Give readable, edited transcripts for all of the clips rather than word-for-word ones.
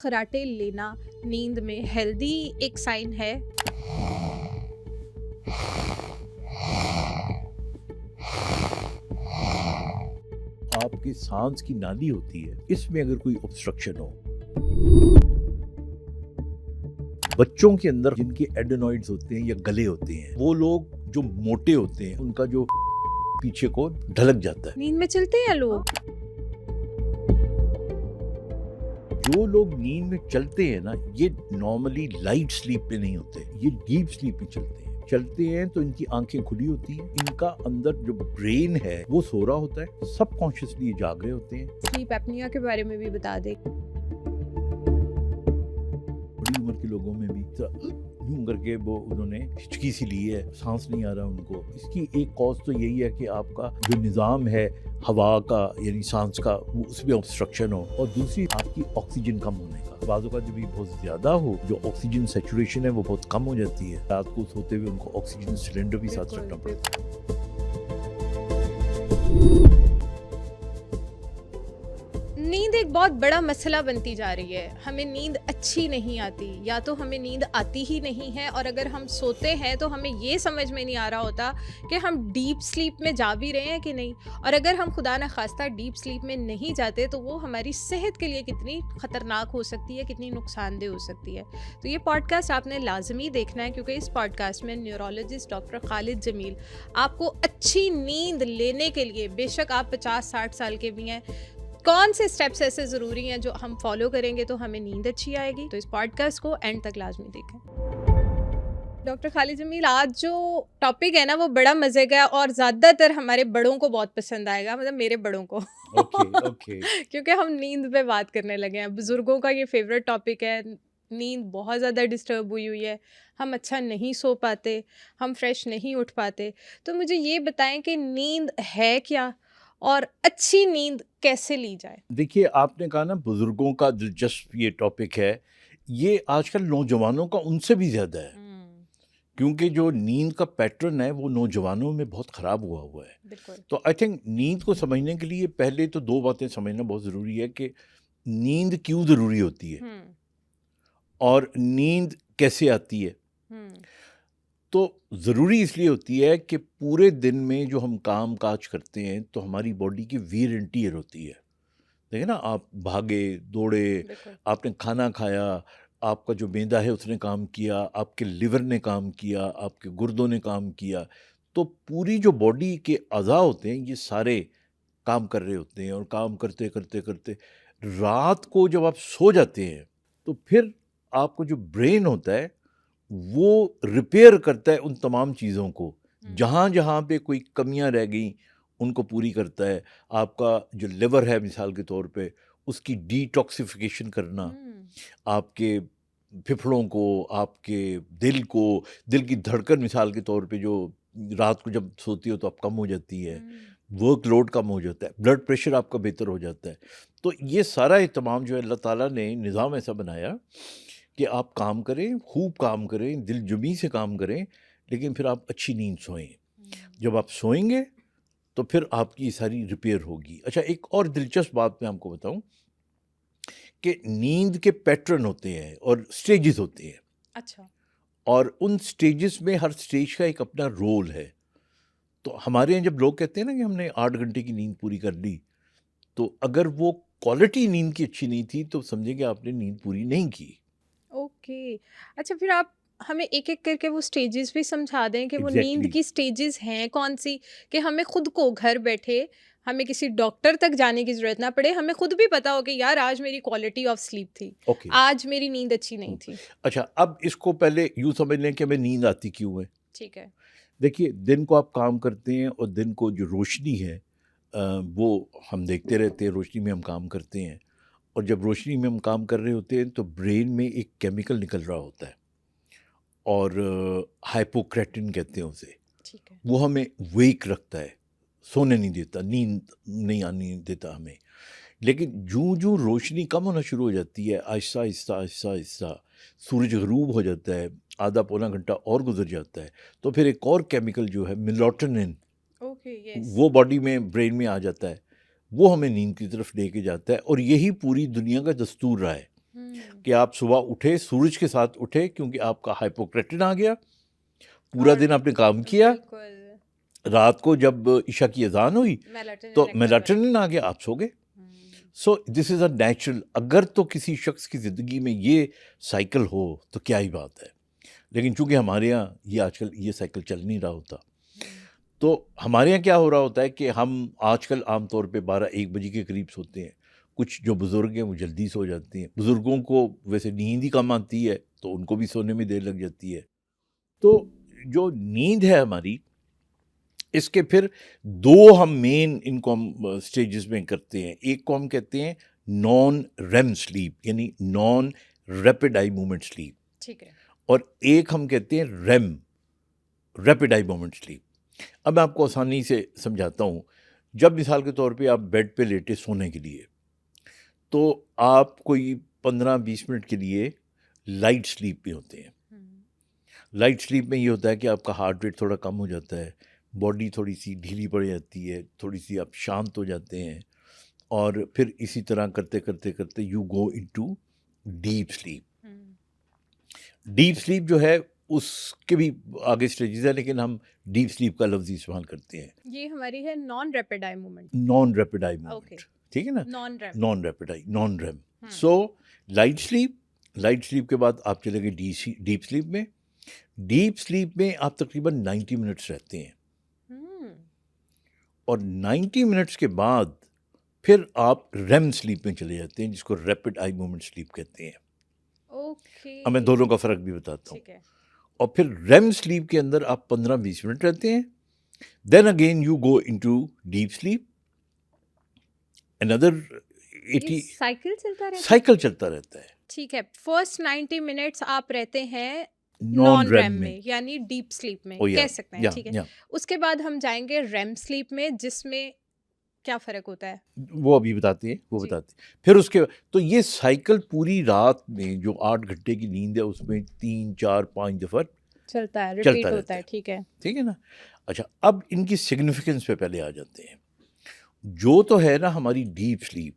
खर्राटे लेना नींद में हेल्दी एक साइन है। आपकी सांस की नाली होती है, इसमें अगर कोई ऑब्स्ट्रक्शन हो, बच्चों के अंदर जिनके एडेनॉइड्स होते हैं या गले होते हैं, वो लोग जो मोटे होते हैं उनका जो पीछे को ढलक जाता है। नींद में चलते हैं लोग। जो लोग नींद में चलते हैं ना, ये नॉर्मली लाइट स्लीप पे नहीं होते, ये डीप स्लीप में चलते हैं तो इनकी आंखें खुली होती हैं, इनका अंदर जो ब्रेन है वो सो रहा होता है, सबकॉन्शियसली जाग रहे होते हैं। स्लीप एपनिया के बारे में भी बता दे। बड़ी उम्र के लोगों में भी यूं करके वो उन्होंने हिचकी सी ली है, सांस नहीं आ रहा उनको। इसकी एक कॉज तो यही है कि आपका जो निज़ाम है हवा का यानी सांस का, वो उसमें ऑब्स्ट्रक्शन हो, और दूसरी आपकी ऑक्सीजन कम होने का। बाजू का जब भी बहुत ज़्यादा हो, जो ऑक्सीजन सेचुरेशन है वो बहुत कम हो जाती है। रात को सोते हुए उनको ऑक्सीजन सिलेंडर भी साथ रखना पड़ता है। नींद एक बहुत बड़ा मसला बनती जा रही है। हमें नींद अच्छी नहीं आती, या तो हमें नींद आती ही नहीं है, और अगर हम सोते हैं तो हमें ये समझ में नहीं आ रहा होता कि हम डीप स्लीप में जा भी रहे हैं कि नहीं। और अगर हम खुदा न खास्ता डीप स्लीप में नहीं जाते तो वो हमारी सेहत के लिए कितनी ख़तरनाक हो सकती है, कितनी नुकसानदेह हो सकती है। तो ये पॉडकास्ट आपने लाजमी देखना है, क्योंकि इस पॉडकास्ट में न्यूरोलॉजिस्ट डॉक्टर खालिद जमील आपको अच्छी नींद लेने के लिए, बेशक आप 50-60 साल के भी हैं, कौन से स्टेप्स ऐसे ज़रूरी हैं जो हम फॉलो करेंगे तो हमें नींद अच्छी आएगी। तो इस पॉडकास्ट को एंड तक लाजमी देखें। डॉक्टर खालिद जमील, आज जो टॉपिक है ना वो बड़ा मज़े का है, और ज़्यादातर हमारे बड़ों को बहुत पसंद आएगा, मतलब मेरे बड़ों को। ओके क्योंकि हम नींद पे बात करने लगे हैं। बुज़ुर्गों का ये फेवरेट टॉपिक है। नींद बहुत ज़्यादा डिस्टर्ब हुई है, हम अच्छा नहीं सो पाते, हम फ्रेश नहीं उठ पाते। तो मुझे ये बताएं कि नींद है क्या, और अच्छी नींद कैसे ली जाए। देखिए, आपने कहा ना बुजुर्गों का दिलचस्प ये टॉपिक है, ये आजकल नौजवानों का उनसे भी ज़्यादा है, क्योंकि जो नींद का पैटर्न है वो नौजवानों में बहुत ख़राब हुआ है। बिल्कुल। तो आई थिंक नींद को समझने के लिए पहले तो दो बातें समझना बहुत ज़रूरी है कि नींद क्यों ज़रूरी होती है और नींद कैसे आती है। तो ज़रूरी इसलिए होती है कि पूरे दिन में जो हम काम काज करते हैं तो हमारी बॉडी की वीर एंड टीयर होती है। देखिए ना, आप भागे दौड़े, आपने खाना खाया, आपका जो मैदा है उसने काम किया, आपके लिवर ने काम किया, आपके गुर्दों ने काम किया, तो पूरी जो बॉडी के अज़ा होते हैं ये सारे काम कर रहे होते हैं। और काम करते करते करते रात को जब आप सो जाते हैं तो फिर आपको जो ब्रेन होता है वो रिपेयर करता है उन तमाम चीज़ों को, जहाँ जहाँ पे कोई कमियां रह गई उनको पूरी करता है। आपका जो लिवर है मिसाल के तौर पे, उसकी डिटॉक्सिफिकेशन करना, आपके फेफड़ों को, आपके दिल की धड़कन मिसाल के तौर पे जो रात को जब सोती हो तो आप कम हो जाती है, वर्कलोड कम हो जाता है, ब्लड प्रेशर आपका बेहतर हो जाता है। तो ये सारा एहतमाम जो है अल्लाह ताला ने निज़ाम ऐसा बनाया कि आप काम करें, खूब काम करें, दिलजुमी से काम करें, लेकिन फिर आप अच्छी नींद सोएं। जब आप सोएंगे तो फिर आपकी सारी रिपेयर होगी। अच्छा, एक और दिलचस्प बात मैं आपको बताऊं कि नींद के पैटर्न होते हैं और स्टेजेस होते हैं। अच्छा। और उन स्टेजेस में हर स्टेज का एक अपना रोल है। तो हमारे यहाँ जब लोग कहते हैं ना कि हमने 8 घंटे की नींद पूरी कर ली, तो अगर वो क्वालिटी नींद की अच्छी नहीं थी तो समझे कि आपने नींद पूरी नहीं की। ओके। अच्छा, फिर आप हमें एक एक करके वो स्टेजेस भी समझा दें कि वो नींद एग्जैक्टली की स्टेजेस हैं कौन सी, कि हमें खुद को घर बैठे, हमें किसी डॉक्टर तक जाने की ज़रूरत ना पड़े, हमें खुद भी पता हो कि यार आज मेरी क्वालिटी ऑफ स्लीप थी, ओके। आज मेरी नींद अच्छी नहीं थी। अच्छा, अब इसको पहले यूँ समझ लें कि हमें नींद आती क्यों है। ठीक है। देखिए, दिन को आप काम करते हैं और दिन को जो रोशनी है वो हम देखते रहते हैं, रोशनी में हम काम करते हैं। और जब रोशनी में हम काम कर रहे होते हैं तो ब्रेन में एक केमिकल निकल रहा होता है, और हाइपोक्रेटिन कहते हैं उसे। ठीक है। वो हमें वेक रखता है, सोने नहीं देता, नींद नहीं आने देता हमें। लेकिन जूं जूं रोशनी कम होना शुरू हो जाती है, आहिस्ता आहिस्ता आहिस्ता आहिस्ता सूरज गरूब हो जाता है, आधा पौना घंटा और गुजर जाता है, तो फिर एक और केमिकल जो है मेलाटोनिन, ओके। यस। वो बॉडी में ब्रेन में आ जाता है, वो हमें नींद की तरफ लेके जाता है। और यही पूरी दुनिया का दस्तूर रहा है कि आप सुबह उठे, सूरज के साथ उठे, क्योंकि आपका हाइपोक्रेटिन आ गया, पूरा दिन आपने काम किया, रात को जब ईशा की अजान हुई तो मेलाटोनिन आ गया, आप सो गए। So this is a natural. अगर तो किसी शख्स की ज़िंदगी में ये साइकिल हो तो क्या ही बात है, लेकिन चूंकि हमारे यहाँ ये आजकल ये साइकिल चल नहीं रहा होता, तो हमारे यहाँ क्या हो रहा होता है कि हम आजकल आमतौर पे 12-1 बजे के करीब सोते हैं। कुछ जो बुज़ुर्ग हैं वो जल्दी सो जाते हैं, बुज़ुर्गों को वैसे नींद ही कम आती है तो उनको भी सोने में देर लग जाती है। तो जो नींद है हमारी, इसके फिर दो हम मेन इनको हम स्टेजेस में करते हैं। एक को हम कहते हैं नॉन रेम स्लीप, यानी non rapid eye movement sleep, ठीक है, और एक हम कहते हैं REM, rapid eye movement sleep. अब मैं आपको आसानी से समझाता हूँ। जब मिसाल के तौर पे आप बेड पे लेटे सोने के लिए, तो आप कोई 15-20 मिनट के लिए लाइट स्लीप में होते हैं। लाइट स्लीप में ये होता है कि आपका हार्ट रेट थोड़ा कम हो जाता है, बॉडी थोड़ी सी ढीली पड़ जाती है, थोड़ी सी आप शांत हो जाते हैं, और फिर इसी तरह करते करते करते you go into deep sleep. Deep sleep जो है उसके भी आगे स्टेजेस है, लेकिन हम डीप स्लीप का लफ्ज़ इस्तेमाल करते हैं। ये हमारी है non rapid eye movement. Non rapid eye movement, ठीक है ना, नॉन रैपिड आई, non RAM. So light sleep के बाद आप चले गए डीप स्लीप में। डीप स्लीप में आप तकरीबन 90 मिनट्स रहते हैं, और 90 मिनट्स के बाद फिर आप रेम स्लीप में चले जाते हैं, जिसको रैपिड आई मूवमेंट स्लीप कहते हैं। ओके, अब मैं दोनों का फ़र्क भी बताता हूँ। ठीक है। और फिर रेम स्लीप के अंदर आप 15-20 मिनट रहते हैं, then again you go into deep sleep, another 80। Cycle चलता रहता है। ठीक है, फर्स्ट 90 मिनट्स आप रहते हैं नॉन रेम में, यानी डीप स्लीप में yeah, कह सकते हैं, ठीक है। yeah. उसके बाद हम जाएंगे रेम स्लीप में, जिसमें क्या फ़र्क होता है? वो अभी बताती है, फिर उसके तो ये साइकिल पूरी रात में जो 8 घंटे की नींद है उसमें 3-4-5 दफ़ा चलता है, रिपीट होता है, ठीक है ना। अच्छा, अब इनकी सिग्निफिकेंस पे पहले आ जाते हैं। जो तो है ना हमारी डीप स्लीप,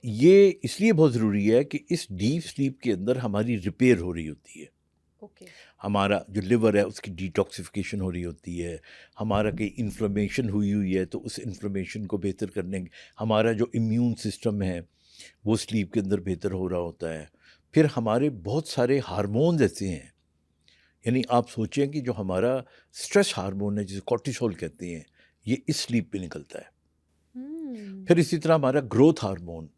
ये इसलिए बहुत ज़रूरी है कि इस डीप स्लीप के अंदर हमारी रिपेयर हो रही होती है। हमारा जो लिवर है उसकी डिटॉक्सिफिकेशन हो रही होती है, हमारा कहीं इन्फ्लेमेशन हुई है तो उस इन्फ्लेमेशन को बेहतर करने, हमारा जो इम्यून सिस्टम है वो स्लीप के अंदर बेहतर हो रहा होता है। फिर हमारे बहुत सारे हार्मोन्स ऐसे हैं, यानी आप सोचें कि जो हमारा स्ट्रेस हार्मोन है जिसे कॉर्टिसोल कहते हैं, ये इस स्लीप पे निकलता है। फिर इसी तरह हमारा ग्रोथ हार्मोन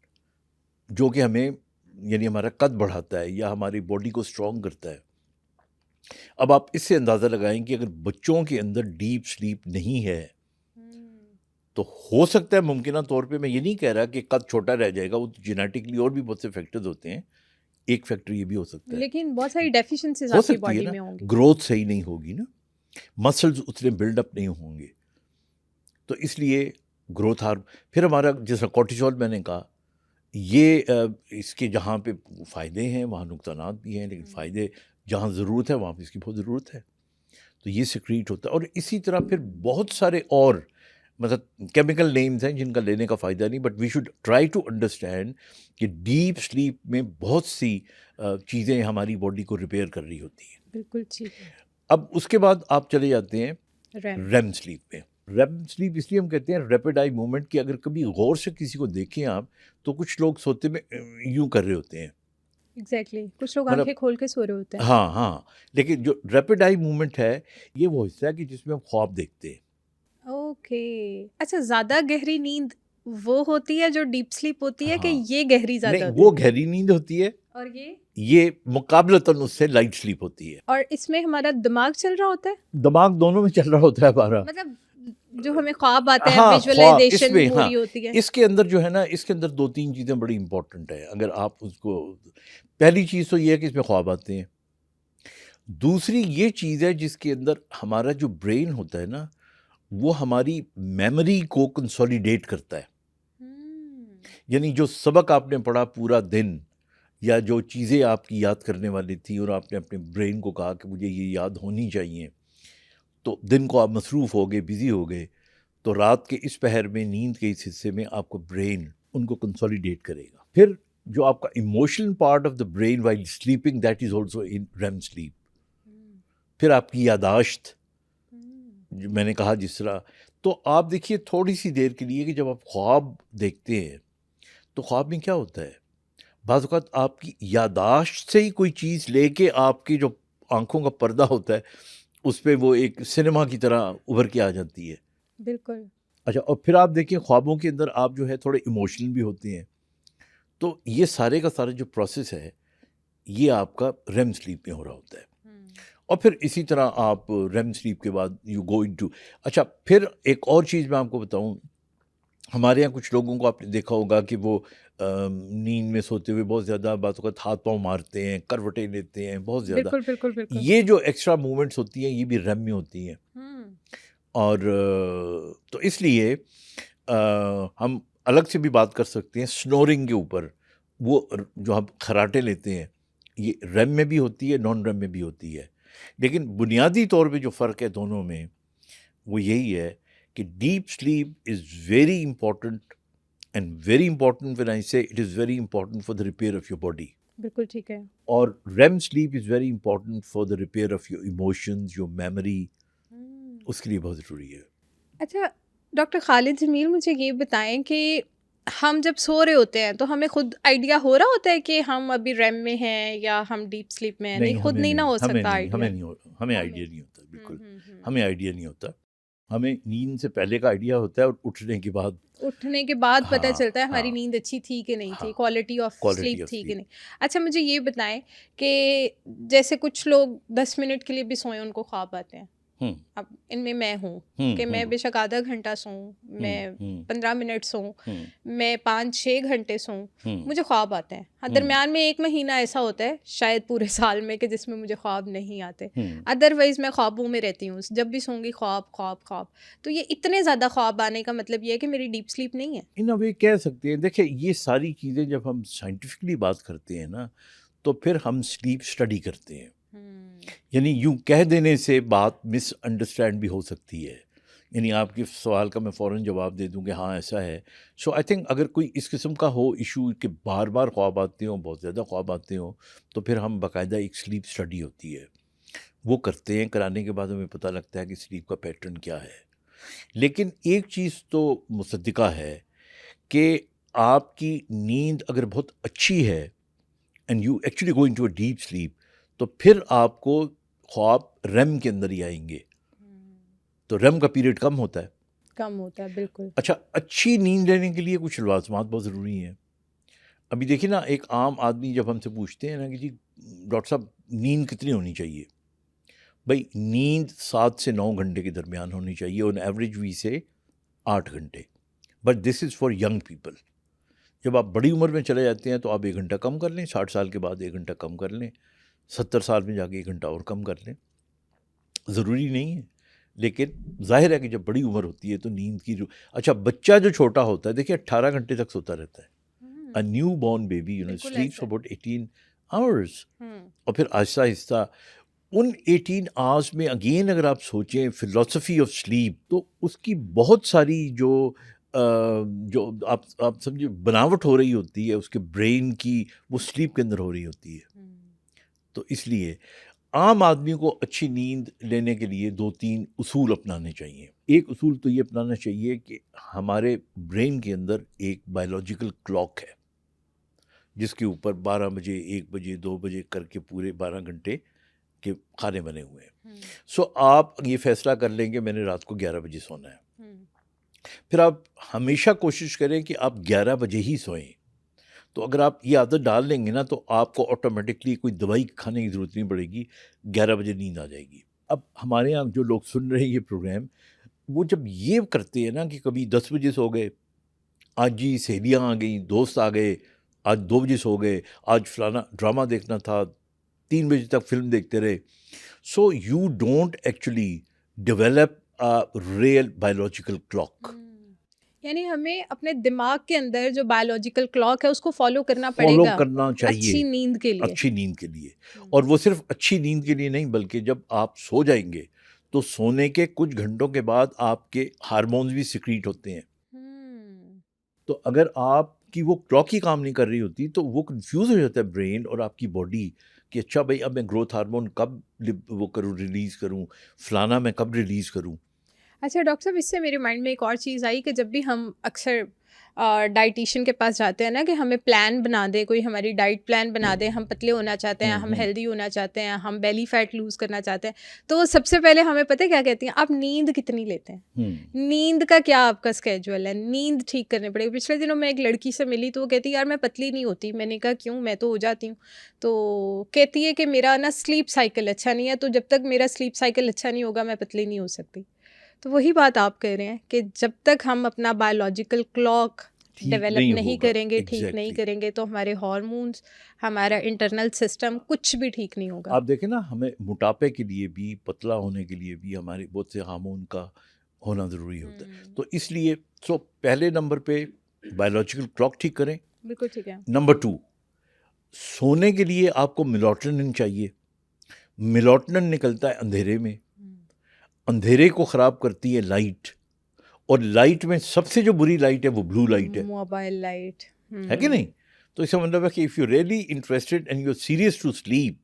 जो कि हमें यानी हमारा कद बढ़ाता है या हमारी बॉडी को स्ट्रॉन्ग करता है। अब आप इससे अंदाज़ा लगाएं कि अगर बच्चों के अंदर डीप स्लीप नहीं है तो हो सकता है मुमकिन तौर पे, मैं ये नहीं कह रहा कि कद छोटा रह जाएगा, वो जेनेटिकली और भी बहुत से फैक्टर्स होते हैं, एक फैक्टर ये भी हो सकता है, लेकिन बहुत सारी डेफिशिएंसीज हो आपकी सकती बॉडी है में ना, होंगी, ग्रोथ सही नहीं होगी ना, मसल्स उतने बिल्डअप नहीं होंगे, तो इसलिए ग्रोथ फिर हमारा जैसा कॉर्टिसोल मैंने कहा, ये इसके जहाँ पे फ़ायदे हैं वहाँ नुकसानात भी हैं, लेकिन फ़ायदे जहाँ ज़रूरत है वहाँ पे इसकी बहुत ज़रूरत है, तो ये सिक्रीट होता है। और इसी तरह फिर बहुत सारे और मतलब केमिकल नेम्स हैं जिनका लेने का फ़ायदा नहीं, but we should try to understand कि डीप स्लीप में बहुत सी चीज़ें हमारी बॉडी को रिपेयर कर रही होती हैं। बिल्कुल ठीक है। अब उसके बाद आप चले जाते हैं रेम स्लीप में। रेम स्लीप इसलिए हम कहते हैं रैपिड आई मूवमेंट की, अगर कभी गौर से किसी को देखें आप तो कुछ लोग सोते में यूं कर रहे होते हैं, एग्जैक्टली कुछ लोग आंखें खोल के सो रहे होते हैं। हाँ, लेकिन जो रैपिड आई मूवमेंट है ये वो हिस्सा है कि जिसमें हम ख्वाब देखते हैं। ओके, अच्छा, ज़्यादा गहरी नींद वो होती है जो डीप स्लीप होती है, कि ये गहरी ज़्यादा होती है? वो गहरी नींद होती है, और ये मुकाबलतन उससे लाइट स्लीप होती है। और इसमें हमारा दिमाग चल रहा होता है? दिमाग दोनों में चल रहा होता है हमारा, मतलब जो हमें ख्वाब आते हैं, विजुअलाइजेशन पूरी होती है। इसके अंदर जो है ना, इसके अंदर 2-3 चीज़ें बड़ी इंपॉर्टेंट है। अगर आप उसको, पहली चीज़ तो ये है कि इसमें ख्वाब आते हैं। दूसरी ये चीज़ है जिसके अंदर हमारा जो ब्रेन होता है ना, वो हमारी मेमोरी को कंसोलिडेट करता है। यानी जो सबक आपने पढ़ा पूरा दिन, या जो चीज़ें आपकी याद करने वाली थी और आपने अपने ब्रेन को कहा कि मुझे ये याद होनी चाहिए, तो दिन को आप मसरूफ़ हो गए, बिज़ी हो गए, तो रात के इस पहर में नींद के इस हिस्से में आपको ब्रेन उनको कंसोलिडेट करेगा। फिर जो आपका emotional part of the brain while sleeping, that is also in REM sleep. फिर आपकी यादाश्त, जो मैंने कहा जिस तरह, तो आप देखिए थोड़ी सी देर के लिए कि जब आप ख्वाब देखते हैं तो ख्वाब में क्या होता है, बाज़ औक़ात आपकी यादाश्त से ही कोई चीज़ लेके आपकी जो आंखों का पर्दा होता है उस पे वो एक सिनेमा की तरह उभर के आ जाती है। बिल्कुल। अच्छा, और फिर आप देखिए ख्वाबों के अंदर आप जो है थोड़े इमोशनल भी होते हैं, तो ये सारे का सारा जो प्रोसेस है ये आपका रेम स्लीप में हो रहा होता है। और फिर इसी तरह आप रेम स्लीप के बाद यू गो इनटू, अच्छा फिर एक और चीज़ मैं आपको बताऊं, हमारे यहाँ कुछ लोगों को आपने देखा होगा कि वो नींद में सोते हुए बहुत ज़्यादा बातों का हाथ पाँव मारते हैं, करवटें लेते हैं बहुत ज़्यादा। बिल्कुल बिल्कुल बिल्कुल। ये जो एक्स्ट्रा मूवमेंट्स होती हैं ये भी रेम में होती हैं। और तो इसलिए हम अलग से भी बात कर सकते हैं स्नोरिंग के ऊपर। वो जो हम खराटे लेते हैं ये रेम में भी होती है, नॉन रेम में भी होती है, लेकिन बुनियादी तौर पे जो फ़र्क है दोनों में वो यही है कि deep sleep is very important, and very important when I say it is very important for the repair of your body. बिल्कुल ठीक है। और REM sleep is very important for the repair of your emotions, your memory, उसके लिए बहुत ज़रूरी है। अच्छा डॉक्टर खालिद जमील, मुझे ये बताएं कि हम जब सो रहे होते हैं तो हमें खुद आइडिया हो रहा होता है कि हम अभी रेम में हैं या हम डीप स्लीप में हैं? नहीं, खुद नहीं ना हो सकता आइडिया। हमें आइडिया नहीं होता, बिल्कुल हमें आइडिया नहीं होता। हमें नींद से पहले का आइडिया होता है और उठने के बाद पता चलता है हमारी नींद अच्छी थी कि नहीं थी, क्वालिटी ऑफ स्लीप थी कि नहीं। अच्छा मुझे ये बताएं कि जैसे कुछ लोग 10 मिनट के लिए भी सोए उनको ख्वाब आते हैं, अब इनमें मैं हूँ कि मैं बेशक आधा घंटा सोऊं, मैं 15 मिनट सोऊं, मैं 5-6 घंटे सोऊं, मुझे ख्वाब आते हैं। हाँ, दरमियान में 1 महीना ऐसा होता है शायद पूरे साल में कि जिसमें मुझे ख्वाब नहीं आते, अदरवाइज मैं ख्वाबों में रहती हूँ, जब भी सोऊंगी ख्वाब ख्वाब ख्वाब। तो ये इतने ज़्यादा ख्वाब आने का मतलब ये है कि मेरी डीप स्लीप नहीं है? इन अ वे कह सकते हैं। देखिए ये सारी चीज़ें जब हम साइंटिफिकली बात करते हैं ना तो फिर हम स्लीप स्टडी करते हैं, यानी यूं कह देने से बात मिसअंडरस्टैंड भी हो सकती है, यानी आपके सवाल का मैं फ़ौरन जवाब दे दूं कि हाँ ऐसा है। सो आई थिंक अगर कोई इस किस्म का हो इशू कि बार बार ख्वाब आते हों, बहुत ज़्यादा ख्वाब आते हों, तो फिर हम बाकायदा एक स्लीप स्टडी होती है वो करते हैं। कराने के बाद हमें पता लगता है कि स्लीप का पैटर्न क्या है। लेकिन एक चीज़ तो मुसद्दिका है कि आपकी नींद अगर बहुत अच्छी है and you actually go into a deep sleep, तो फिर आपको ख्वाब रेम के अंदर ही आएंगे, तो रेम का पीरियड कम होता है। बिल्कुल। अच्छा, अच्छी नींद लेने के लिए कुछ लवाज़मात बहुत ज़रूरी हैं। अभी देखिए ना, एक आम आदमी जब हमसे पूछते हैं ना कि जी डॉक्टर साहब नींद कितनी होनी चाहिए, भाई नींद 7 से 9 घंटे के दरमियान होनी चाहिए, ऑन एवरेज वी से 8 घंटे, but this is for young people. जब आप बड़ी उम्र में चले जाते हैं तो आप 1 घंटा कम कर लें, 60 साल के बाद 1 घंटा कम कर लें, 70 साल में जाके 1 घंटा और कम कर लें, ज़रूरी नहीं है। लेकिन जाहिर है कि जब बड़ी उम्र होती है तो नींद की अच्छा, बच्चा जो छोटा होता है देखिए 18 घंटे तक सोता रहता है। A new born baby स्लीप्स for about 18 hours, और फिर आहिस्ता आहिस्ता उन 18 आवर्स में अगेन अगर आप सोचें फिलॉसफी ऑफ स्लीप, तो उसकी बहुत सारी जो आप समझिए बनावट हो रही होती है उसके ब्रेन की, वो स्लीप के अंदर हो रही होती है। तो इसलिए आम आदमी को अच्छी नींद लेने के लिए 2-3 उसूल अपनाने चाहिए। एक उसूल तो ये अपनाना चाहिए कि हमारे ब्रेन के अंदर एक बायोलॉजिकल क्लॉक है जिसके ऊपर 12 बजे, 1 बजे, 2 बजे करके पूरे 12 घंटे के खाने बने हुए हैं। सो आप ये फैसला कर लेंगे मैंने रात को 11 बजे सोना है, फिर आप हमेशा कोशिश करें कि आप 11 बजे ही सोएं। तो अगर आप ये आदत डाल लेंगे ना तो आपको ऑटोमेटिकली कोई दवाई खाने की ज़रूरत नहीं पड़ेगी, 11 बजे नींद आ जाएगी। अब हमारे यहाँ जो लोग सुन रहे हैं ये प्रोग्राम, वो जब ये करते हैं ना कि कभी 10 बजे सो गए, आज जी सहेलियाँ आ गई, दोस्त आ गए, आज 2 बजे सो गए, आज फलाना ड्रामा देखना था, 3 बजे तक फिल्म देखते रहे। So you don't actually develop a real biological clock. यानी हमें अपने दिमाग के अंदर जो बायोलॉजिकल क्लॉक है उसको फॉलो करना चाहिए अच्छी नींद के लिए। और वो सिर्फ अच्छी नींद के लिए नहीं, बल्कि जब आप सो जाएंगे तो सोने के कुछ घंटों के बाद आपके हार्मोन्स भी सिक्रीट होते हैं। तो अगर आप आपकी वो क्लॉक ही काम नहीं कर रही होती तो वो कंफ्यूज हो जाता है ब्रेन और आपकी बॉडी कि अच्छा भाई अब मैं ग्रोथ हार्मोन कब वो करूँ, रिलीज़ करूँ, फलाना मैं कब रिलीज़ करूँ। अच्छा डॉक्टर साहब, इससे मेरे माइंड में एक और चीज़ आई कि जब भी हम अक्सर डाइटिशियन के पास जाते हैं ना, कि हमें प्लान बना दे, कोई हमारी डाइट प्लान बना दे, हम पतले होना चाहते हैं, हम हेल्दी होना चाहते हैं, हम बेली फैट लूज़ करना चाहते हैं, तो सबसे पहले हमें पता है क्या कहती हैं, आप नींद कितनी लेते हैं, नींद का क्या आपका स्केजुअल है, नींद ठीक करने पड़ेगी। पिछले दिनों मैं एक लड़की से मिली तो वो कहती यार मैं पतली नहीं होती। मैंने कहा क्यों, मैं तो हो जाती हूँ। तो कहती है कि मेरा ना स्लीप साइकिल अच्छा नहीं है, तो जब तक मेरा स्लीप साइकिल अच्छा नहीं होगा मैं पतली नहीं हो सकती। तो वही बात आप कह रहे हैं कि जब तक हम अपना बायोलॉजिकल क्लॉक डेवलप नहीं करेंगे, ठीक नहीं करेंगे, तो हमारे हार्मोन्स, हमारा इंटरनल सिस्टम कुछ भी ठीक नहीं होगा। आप देखें ना, हमें मोटापे के लिए भी, पतला होने के लिए भी हमारे बहुत से हार्मोन का होना ज़रूरी होता है। तो इसलिए पहले नंबर पे बायोलॉजिकल क्लॉक ठीक करें। बिल्कुल ठीक है। नंबर 2, सोने के लिए आपको मेलाटोनिन चाहिए। मेलाटोनिन निकलता है अंधेरे में, अंधेरे को ख़राब करती है लाइट, और लाइट में सबसे जो बुरी लाइट है वो ब्लू लाइट है, मोबाइल लाइट, है कि नहीं? तो इसका मतलब है कि if you really interested and you are serious to sleep,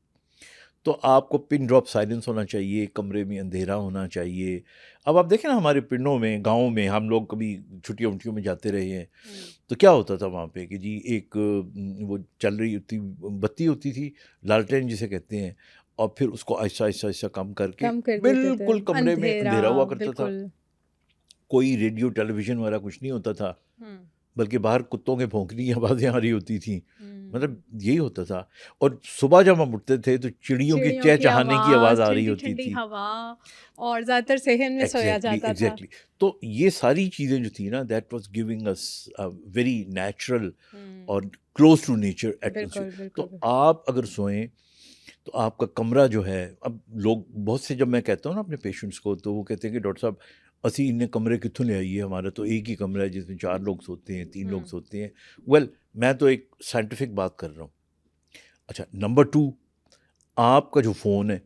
तो आपको पिन ड्रॉप साइलेंस होना चाहिए, कमरे में अंधेरा होना चाहिए। अब आप देखें ना, हमारे पिंडों में, गाँव में हम लोग कभी छुट्टियों वुट्टियों में जाते रहे हैं, तो क्या होता था वहाँ पे कि जी एक वो चल रही होती बत्ती होती थी, लालटेन जिसे कहते हैं, और फिर उसको आहिस्ता आहिस्ता आहिस्ता कम करके कम कर देते थे, बिल्कुल कमरे में अंधेरा हुआ करता था। बिल्कुल। कोई रेडियो टेलीविज़न वगैरह कुछ नहीं होता था, बल्कि बाहर कुत्तों के भौंकने की आवाज़ें आ रही होती थी। मतलब यही होता था। और सुबह जब हम उठते थे तो चिड़ियों की चहचहाने की आवाज़ आ रही होती थी, हवा, और ज़्यादातर सहन में सोया जाता था। तो ये सारी चीज़ें जो थी ना, that was giving us a very natural और क्लोज टू नेचर एटमॉस्फेयर। तो आप अगर सोएं तो आपका कमरा जो है, अब लोग बहुत से, जब मैं कहता हूँ ना अपने पेशेंट्स को, तो वो कहते हैं कि डॉक्टर साहब असी इन्ने कमरे कितों ले आइए, हमारा तो एक ही कमरा है जिसमें 4 लोग सोते हैं, 3 लोग सोते हैं। वेल, मैं तो एक साइंटिफिक बात कर रहा हूँ। अच्छा, नंबर 2, आपका जो फ़ोन है,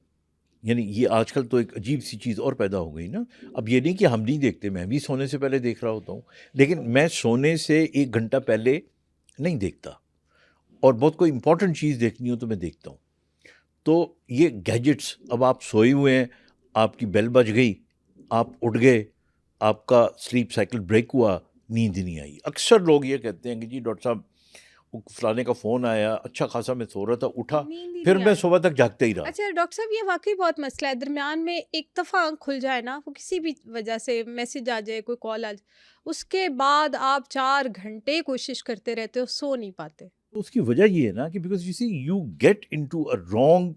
यानी ये आजकल तो एक अजीब सी चीज़ और पैदा हो गई ना। अब ये नहीं कि हम नहीं देखते, मैं भी सोने से पहले देख रहा होता हूँ, लेकिन मैं सोने से 1 घंटा पहले नहीं देखता, और बहुत कोई इंपॉर्टेंट चीज़ देखनी हो तो मैं देखता हूँ। तो ये गैजेट्स, अब आप सोए हुए हैं, आपकी बेल बज गई, आप उठ गए, आपका स्लीप साइकिल ब्रेक हुआ, नींद नहीं आई। अक्सर लोग ये कहते हैं कि जी डॉक्टर साहब फलाने का फ़ोन आया, अच्छा खासा मैं सो रहा था, उठा, फिर मैं सुबह तक जागते ही रहा। अच्छा डॉक्टर साहब, ये वाकई बहुत मसला है। दरमियान में एक दफ़ा आँख खुल जाए ना, वो किसी भी वजह से मैसेज आ जाए, कोई कॉल आ जाए, उसके बाद आप 4 घंटे कोशिश करते रहते हो, सो नहीं पाते। तो उसकी वजह ये है ना कि because you see you get into a wrong,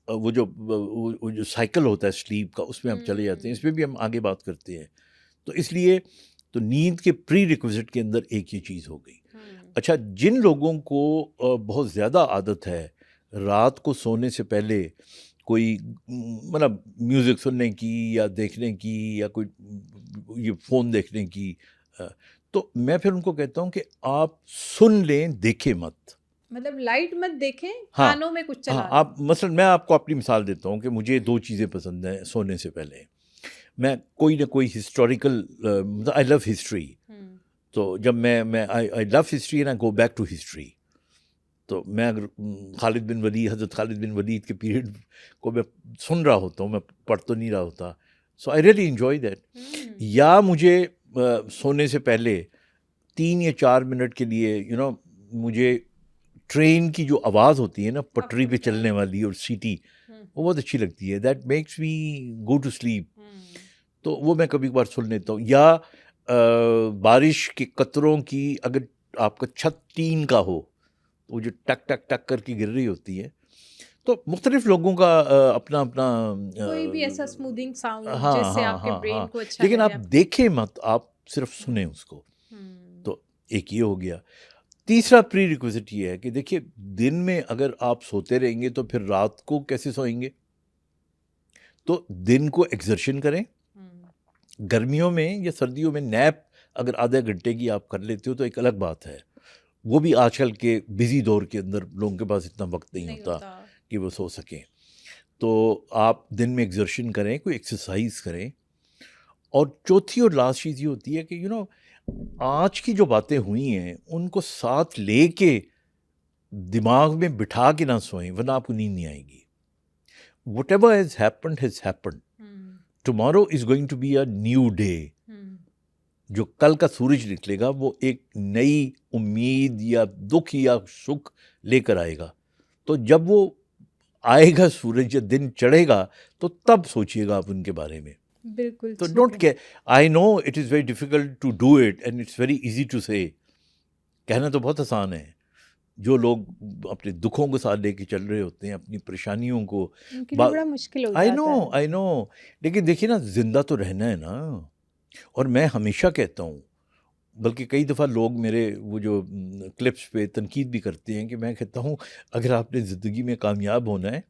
वो जो साइकिल होता है स्लीप का, उसमें हम चले जाते हैं। इसमें भी हम आगे बात करते हैं। तो इसलिए तो नींद के प्री रिक्विजिट के अंदर एक ये चीज़ हो गई। अच्छा, जिन लोगों को बहुत ज़्यादा आदत है रात को सोने से पहले कोई मतलब म्यूज़िक सुनने की या देखने की या कोई ये फ़ोन देखने की, तो मैं फिर उनको कहता हूँ कि आप सुन लें, देखें मत। मतलब लाइट मत देखें, हाँ, कानों में कुछ हाँ, चला आप मसलन, मैं आपको अपनी मिसाल देता हूँ कि मुझे 2 चीज़ें पसंद हैं सोने से पहले। मैं कोई ना कोई हिस्टोरिकल, मतलब आई लव हिस्ट्री, तो जब मैं I love history and I go back to history. तो मैं अगर खालिद बिन वलीद, हज़रत खालिद बिन वलीद के पीरियड को मैं सुन रहा होता हूँ, मैं पढ़ तो नहीं रहा होता, सो आई रियली एन्जॉय दैट। या मुझे सोने से पहले 3 या 4 मिनट के लिए मुझे ट्रेन की जो आवाज़ होती है ना, पटरी पे चलने वाली, और सीटी, वो बहुत अच्छी लगती है। That makes me go to sleep. तो वो मैं कभी कभार सुन लेता हूँ। या बारिश के कतरों की, अगर आपका छत टीन का हो, वो जो टक टक टक करके गिर रही होती है, तो मुख्तलिफ लोगों का अपना अपना कोई भी ऐसा स्मूथिंग साउंड हाँ जिससे हाँ आपके हाँ ब्रेन हाँ, को अच्छा लेकिन लगे। आप देखें मत, आप सिर्फ सुने उसको। तो एक ये हो गया। तीसरा प्री रिक्विजिट ये है कि देखिए, दिन में अगर आप सोते रहेंगे तो फिर रात को कैसे सोएंगे? तो दिन को एक्सर्शन करें। गर्मियों में या सर्दियों में नैप अगर आधे घंटे की आप कर लेते हो तो एक अलग बात है। वो भी आजकल के बिजी दौर के अंदर लोगों के पास इतना वक्त नहीं होता कि वो सो सकें। तो आप दिन में एक्सर्शन करें, कोई एक्सरसाइज करें। और चौथी और लास्ट चीज़ ये होती है कि आज की जो बातें हुई हैं उनको साथ लेके दिमाग में बिठा के ना सोएं, वरना आपको नींद नहीं आएगी. Whatever has happened. Tomorrow is going to be a new day. जो कल का सूरज निकलेगा वो एक नई उम्मीद या दुख या सुख लेकर आएगा. तो जब वो आएगा सूरज या दिन चढ़ेगा तो तब सोचिएगा आप उनके बारे में. बिल्कुल. तो don't care. I know it is very difficult to do it and it's very easy to say. कहना तो बहुत आसान है. जो लोग अपने दुखों को साथ लेके चल रहे होते हैं, अपनी परेशानियों को, उनके लिए बड़ा मुश्किल हो जाता है. I know. लेकिन देखिए ना, जिंदा तो रहना है ना. और मैं हमेशा कहता हूँ, बल्कि कई दफ़ा लोग मेरे वो जो क्लिप्स पे तनकीद भी करते हैं कि मैं कहता हूँ अगर आपने ज़िंदगी में कामयाब होना है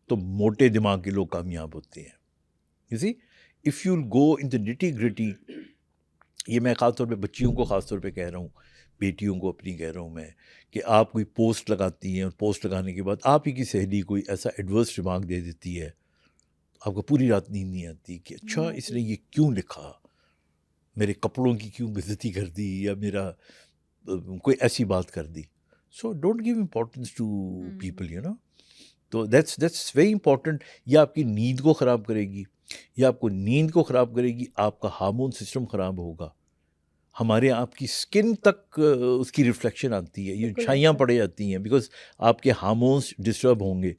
तो मोटे दिमाग के लोग कामयाब होते हैं. You see, if you go in the nitty gritty, ये मैं ख़ास तौर पे बच्चियों को ख़ास तौर पे कह रहा हूँ, बेटियों को अपनी कह रहा हूँ मैं, कि आप कोई पोस्ट लगाती हैं और पोस्ट लगाने के बाद आप ही की सहेली कोई ऐसा एडवर्स रिमार्क दे देती है, आपको पूरी रात नींद नहीं आती कि अच्छा इसने ये क्यों लिखा, मेरे कपड़ों की क्यों बेइज्जती कर दी, या मेरा कोई ऐसी बात कर दी. So don't give importance to people, you know. तो दैट्स वेरी इंपॉर्टेंट. ये आपकी नींद को ख़राब करेगी, या आपको नींद को ख़राब करेगी, आपका हार्मोन सिस्टम ख़राब होगा, हमारे आपकी स्किन तक उसकी रिफ्लेक्शन आती है, ये छाइयाँ पड़ जाती हैं, बिकॉज आपके हार्मोन्स डिस्टर्ब होंगे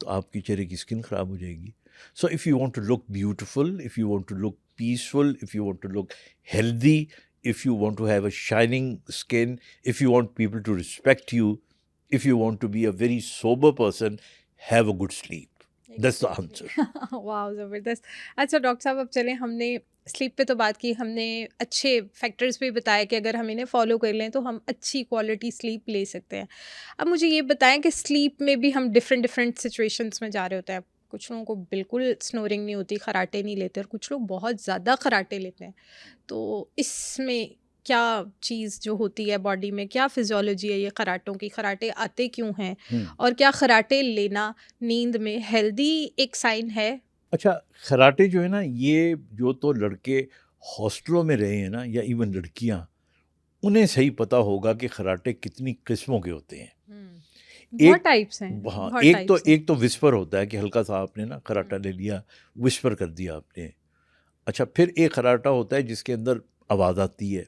तो आपके चेहरे की स्किन ख़राब हो जाएगी. So if you want to look beautiful, if you want to look peaceful, if you want to look healthy, if you want to have a shining skin, if you want people to respect you, if you want to be a very sober person, have a good sleep. That's the answer. वाह, ज़बरदस्त. अच्छा doctor साहब, अब चलें, हमने sleep पे तो बात की, हमने अच्छे फैक्टर्स भी बताए कि अगर हम इन्हें फॉलो कर लें तो हम अच्छी क्वालिटी स्लीप ले सकते हैं. अब मुझे ये बताएं कि स्लीप में भी हम डिफरेंट सिचुएशंस में जा रहे होते हैं. कुछ लोगों को बिल्कुल स्नोरिंग नहीं होती, खराटे नहीं लेते, और कुछ लोग बहुत ज़्यादा खराटे लेते हैं. तो इसमें क्या चीज़ जो होती है बॉडी में, क्या फिजियोलॉजी है ये खराटों की, खराटे आते क्यों हैं, और क्या खराटे लेना नींद में हेल्दी एक साइन है? अच्छा, खराटे जो है ना, ये जो तो लड़के हॉस्टलों में रहे हैं ना, या इवन लड़कियां, उन्हें सही पता होगा कि खराटे कितनी किस्मों के होते हैं. बहुत टाइप्स हैं. हाँ, एक तो विस्पर होता है कि हल्का सा आपने ना खराटा ले लिया, विस्पर कर दिया आपने. अच्छा, फिर एक खराटा होता है जिसके अंदर आवाज़ आती है.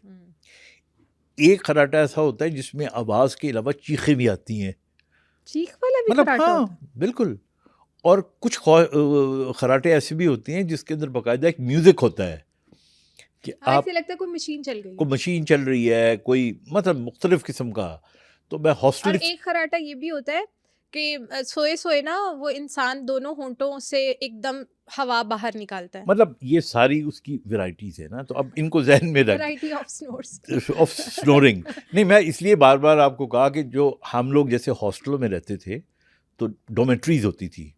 एक खराटा ऐसा होता है जिसमें आवाज़ के अलावा चीखें भी आती हैं. चीख वाला भी मतलब खराटा हाँ, होता है? बिल्कुल. और कुछ खराटे ऐसे भी होती हैं जिसके अंदर बाकायदा एक म्यूज़िक होता है कि आप, ऐसे लगता है कोई मशीन चल गई है. कोई मशीन चल रही है, कोई मतलब मुख्तलिफ किस्म का. तो मैं हॉस्टल. और एक खराटा ये भी होता है कि सोए सोए ना वो इंसान दोनों होंठों से एकदम हवा बाहर निकालता है. मतलब ये सारी उसकी वैरायटीज़ है ना, तो अब इनको जहन में रख, variety of snores. Of snoring. नहीं, मैं इसलिए बार बार आपको कहा कि जो हम लोग जैसे हॉस्टलों में रहते थे तो डोमेट्रीज होती थी.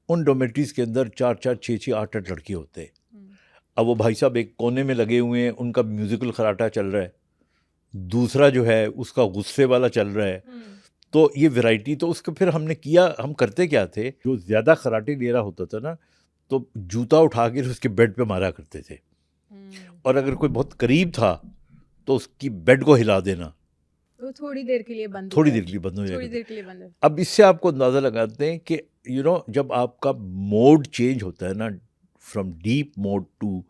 उन डोमेट्रीज के अंदर 4-4, 6-6, 8-8 लड़के होते हैं. अब वो भाई साहब एक कोने में लगे हुए हैं, उनका म्यूजिकल खराटा चल रहा है, दूसरा जो है उसका गुस्से वाला चल रहा है. तो ये वैरायटी, तो उसको फिर हमने किया, हम करते क्या थे, जो ज़्यादा खराटे ले रहा होता था ना, तो जूता उठा के उसके बेड पे मारा करते थे. और अगर कोई बहुत करीब था तो उसकी बेड को हिला देना, तो थोड़ी देर के लिए बंद थोड़ी देर के लिए बंद हो थोड़ी जाएगा. देर के लिए बंद है. अब इससे आपको अंदाज़ा लगाते हैं कि यू नो, जब आपका मोड चेंज होता है ना, from deep mode to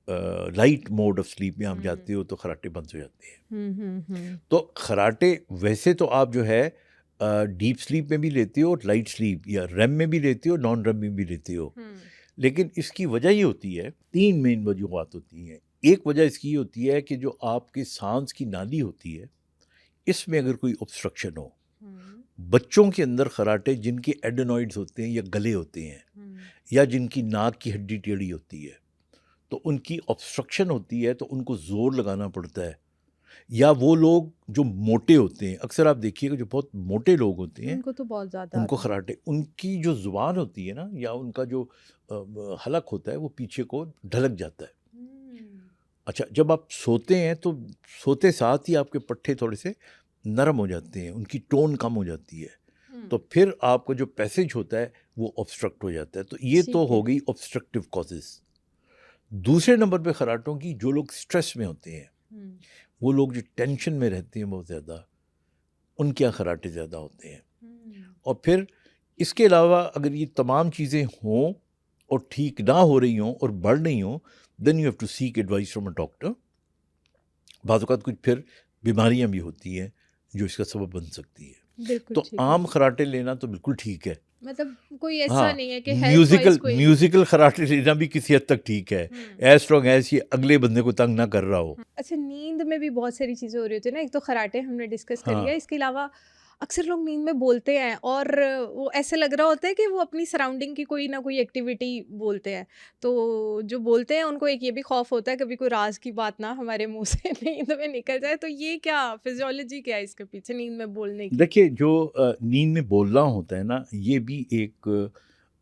light mode of sleep में आप जाते हो, तो खराटे बंद हो जाते हैं. तो खराटे वैसे तो आप जो है डीप स्लीप में भी लेते हो, लाइट स्लीप या रेम में भी लेते हो, नॉन रेम में भी लेते हो. लेकिन इसकी वजह ये होती है, 3 मेन वजूहत होती हैं. एक वजह इसकी ये होती है कि जो आपकी सांस की नाली होती है, इसमें अगर कोई ऑब्स्ट्रक्शन हो, बच्चों के अंदर खराटे जिनके एडेनॉइड्स होते हैं या गले होते हैं, या जिनकी नाक की हड्डी टेढ़ी होती है, तो उनकी ऑब्स्ट्रक्शन होती है, तो उनको ज़ोर लगाना पड़ता है. या वो लोग जो मोटे होते हैं, अक्सर आप देखिएगा जो बहुत मोटे लोग होते हैं, उनको तो बहुत ज़्यादा उनको खराटे, उनकी जो ज़ुबान होती है ना, या उनका जो हलक होता है, वो पीछे को ढलक जाता है. अच्छा, जब आप सोते हैं तो सोते साथ ही आपके पट्टे थोड़े से नरम हो जाते हैं, उनकी टोन कम हो जाती है, तो फिर आपका जो पैसेज होता है वो ऑब्स्ट्रक्ट हो जाता है. तो ये तो हो गई ऑब्स्ट्रक्टिव कॉजेज़. दूसरे नंबर पे खराटों की, जो लोग स्ट्रेस में होते हैं, वो लोग जो टेंशन में रहते हैं बहुत ज़्यादा, उनके यहाँ खराटे ज़्यादा होते हैं। और फिर इसके अलावा अगर ये तमाम चीज़ें हों और ठीक ना हो रही हों और बढ़ रही हों, then you have to seek advice from a doctor. बाज़ औक़ात कुछ फिर बीमारियां भी होती हैं जो इसका सबब बन सकती है। तो आम खराटे लेना तो बिल्कुल ठीक है, मतलब कोई ऐसा हाँ, नहीं है कि म्यूजिकल खराटे लेना भी किसी हद तक ठीक है, एज लॉन्ग एज ये अगले बंदे को तंग ना कर रहा हो। अच्छा, नींद में भी बहुत सारी चीज़ें हो रही होती है ना, एक तो खराटे हमने डिस्कस कर लिया, इसके अलावा अक्सर लोग नींद में बोलते हैं और वो ऐसे लग रहा होता है कि वो अपनी सराउंडिंग की कोई ना कोई एक्टिविटी बोलते हैं। तो जो बोलते हैं उनको एक ये भी खौफ होता है कभी कोई राज की बात ना हमारे मुंह से नींद में निकल जाए। तो ये क्या फिजियोलॉजी क्या है इसके पीछे नींद में बोलने की? देखिए, जो नींद में बोलना होता है ना, ये भी एक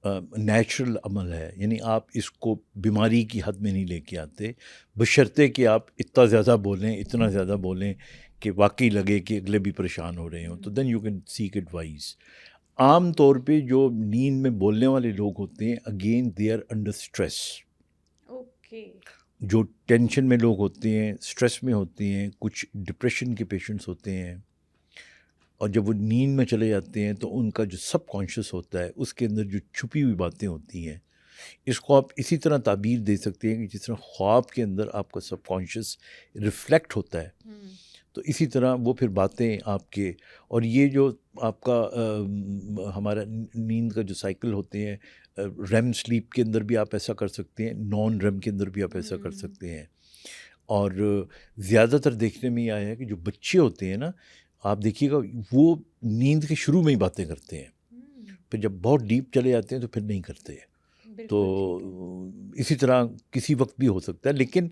नेचुरल अमल है, यानी आप इसको बीमारी की हद में नहीं लेके आते, बशर्ते कि आप इतना ज़्यादा बोलें, इतना ज़्यादा बोलें कि वाकई लगे कि अगले भी परेशान हो रहे हों, तो then you can seek advice. आम तौर पे जो नींद में बोलने वाले लोग होते हैं, again they are under stress. Okay. जो टेंशन में लोग होते हैं, स्ट्रेस में होते हैं, कुछ डिप्रेशन के पेशेंट्स होते हैं, और जब वो नींद में चले जाते हैं तो उनका जो सबकॉन्शियस होता है उसके अंदर जो छुपी हुई बातें होती हैं, इसको आप इसी तरह ताबीर दे सकते हैं कि जिस तरह ख्वाब के अंदर आपका सबकॉन्शियस रिफ्लेक्ट होता है, तो इसी तरह वो फिर बातें आपके, और ये जो आपका हमारा नींद का जो साइकिल होते हैं, रेम स्लीप के अंदर भी आप ऐसा कर सकते हैं, नॉन रेम के अंदर भी आप ऐसा कर सकते हैं। और ज़्यादातर देखने में ये आया है कि जो बच्चे होते हैं ना, आप देखिएगा वो नींद के शुरू में ही बातें करते हैं, फिर जब बहुत डीप चले जाते हैं तो फिर नहीं करते। तो इसी तरह किसी वक्त भी हो सकता है, लेकिन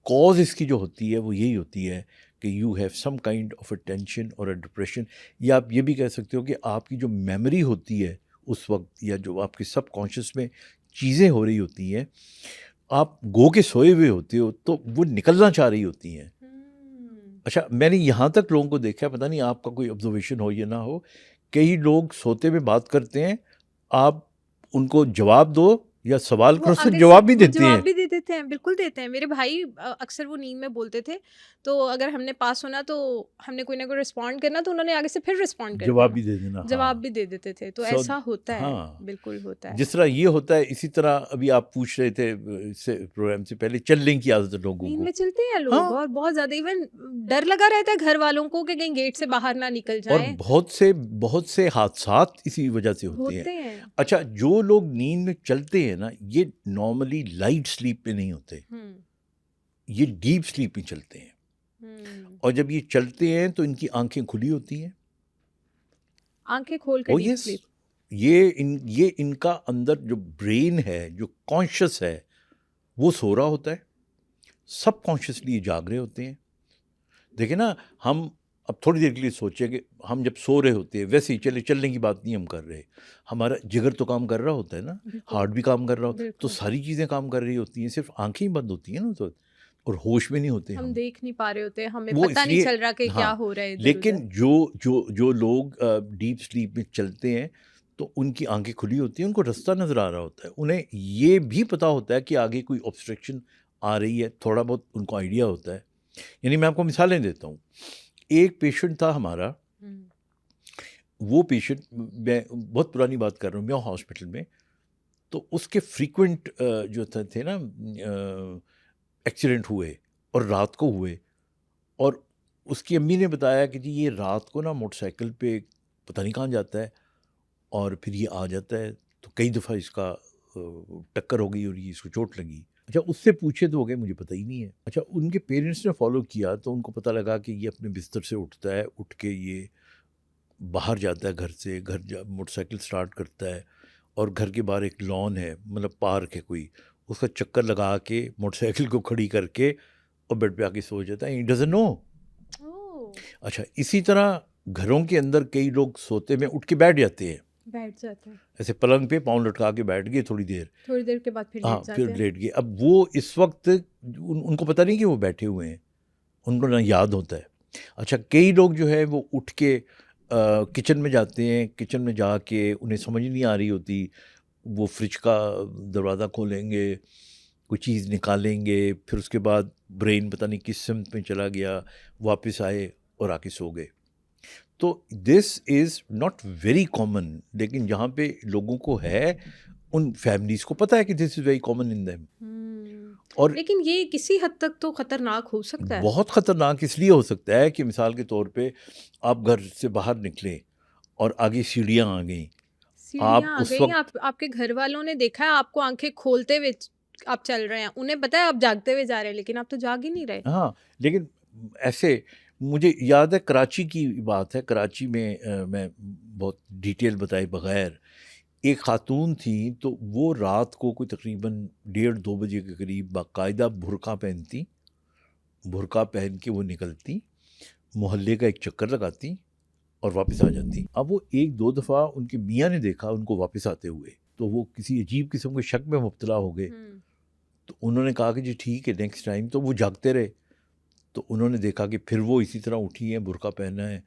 कॉज इसकी जो होती है वो यही होती है कि you have some kind of a tension और अ डिप्रेशन, या आप ये भी कह सकते हो कि आपकी जो मेमोरी होती है उस वक्त, या जो आपके सबकॉन्शियस में चीज़ें हो रही होती हैं, आप गो के सोए हुए होते हो तो वो निकलना चाह रही होती हैं। अच्छा, मैंने यहाँ तक लोगों को देखा है, पता नहीं आपका कोई ऑब्जर्वेशन हो या ना हो, कई लोग सोते में बात करते हैं, आप उनको जवाब दो या सवाल करो, सिर्फ जवाब भी देते हैं। जवाब भी दे देते हैं, बिल्कुल देते हैं। मेरे भाई अक्सर वो नींद में बोलते थे, तो अगर हमने पास होना तो हमने कोई ना कोई रिस्पॉन्ड करना, तो उन्होंने आगे से फिर रिस्पॉन्ड कर जवाब भी दे देना, जवाब भी दे देते थे। तो ऐसा होता है, बिल्कुल होता है। जिस तरह ये होता है, इसी तरह अभी आप पूछ रहे थे इससे प्रोग्राम से पहले, चलने की आदत है लोगों को, नींद में चलते हैं लोग, और बहुत ज्यादा, इवन डर लगा रहता है घर वालों को कि कहीं गेट से बाहर ना निकल जाएं। और बहुत से हादसात इसी वजह से होते हैं। अच्छा, जो लोग नींद में चलते हैं ना, ये नॉर्मली लाइट स्लीप में नहीं होते, ये डीप स्लीप में चलते हैं। और जब ये चलते हैं तो इनकी आंखें खुली होती हैं, आंखें खोल कर डीप स्लीप। ये इनका अंदर जो ब्रेन है, जो कॉन्शियस है, वो सो रहा होता है, सबकॉन्शियसली जाग रहे होते हैं। देखिए ना, हम अब थोड़ी देर के लिए सोचें कि हम जब सो रहे होते हैं, वैसे ही चलने की बात नहीं हम कर रहे, हमारा जिगर तो काम कर रहा होता है ना, हार्ट भी काम कर रहा होता है, तो सारी चीज़ें काम कर रही होती हैं, सिर्फ आंखें ही बंद होती हैं ना, तो और होश में नहीं होते, हम देख नहीं पा रहे होते, हमें पता नहीं चल रहा कि क्या हो रहा है। लेकिन जो लोग डीप स्लीप में चलते हैं तो उनकी आंखें खुली होती हैं, उनको रास्ता नज़र आ रहा होता है, उन्हें ये भी पता होता है कि आगे कोई ऑब्स्ट्रक्शन आ रही है, थोड़ा बहुत उनको आइडिया होता है। यानी मैं आपको मिसालें देता हूँ। एक पेशेंट था हमारा, वो पेशेंट, मैं बहुत पुरानी बात कर रहा हूँ, मैं हॉस्पिटल में, तो उसके फ्रीक्वेंट जो थे ना एक्सीडेंट हुए, और रात को हुए, और उसकी अम्मी ने बताया कि जी ये रात को ना मोटरसाइकिल पे पता नहीं कहाँ जाता है और फिर ये आ जाता है, तो कई दफ़ा इसका टक्कर हो गई और ये इसको चोट लगी। अच्छा, उससे पूछे तो हो गए, मुझे पता ही नहीं है। अच्छा, उनके पेरेंट्स ने फॉलो किया तो उनको पता लगा कि ये अपने बिस्तर से उठता है, उठ के ये बाहर जाता है घर से, मोटरसाइकिल स्टार्ट करता है, और घर के बाहर एक लॉन है, मतलब पार्क है कोई, उसका चक्कर लगा के मोटरसाइकिल को खड़ी करके और बेड पे आके सो जाता है। He doesn't know. अच्छा, इसी तरह घरों के अंदर कई लोग सोते में उठ के बैठ जाते हैं, ऐसे पलंग पे पाँव लटका के बैठ गए, थोड़ी देर के बाद फिर लेट गए। अब वो इस वक्त उनको पता नहीं कि वो बैठे हुए हैं, उनको ना याद होता है। अच्छा, कई लोग जो है वो उठ के किचन में जाते हैं, किचन में जाके उन्हें समझ नहीं आ रही होती, वो फ्रिज का दरवाज़ा खोलेंगे, कोई चीज़ निकालेंगे, फिर उसके बाद ब्रेन पता नहीं किस सिमत में चला गया, वापस आए और आके सो गए। तो this is not very common, लेकिन जहाँ पे लोगों को है उन फैमिलीज़ को पता है कि this is very common in them. और लेकिन ये किसी हद तक तो खतरनाक हो सकता है। बहुत खतरनाक इसलिए हो सकता है कि मिसाल के तौर पे आप घर से बाहर निकले और आगे सीढ़ियाँ आ गई, आप उस वक्त आपके घर वालों ने देखा है आपको आंखें खोलते हुए आप चल रहे हैं, उन्हें पता है आप जागते हुए जा रहे हैं, लेकिन आप तो जाग ही नहीं रहे। हाँ, लेकिन ऐसे मुझे याद है कराची की बात है, कराची में मैं बहुत डिटेल बताए बगैर, एक खातून थी तो वो रात को कोई तकरीबन 1:30-2 बजे के करीब बाकायदा बुर्का पहनती, बुर्का पहन के वो निकलती, मोहल्ले का एक चक्कर लगाती और वापस आ जाती। अब वो 1-2 दफ़ा उनके मियाँ ने देखा उनको वापस आते हुए, तो वो किसी अजीब किस्म के शक में मुब्तला हो गए। तो उन्होंने कहा कि जी ठीक है नेक्स्ट टाइम, तो वो जागते रहे। तो उन्होंने देखा कि फिर वो इसी तरह उठी है, बुर्का पहना है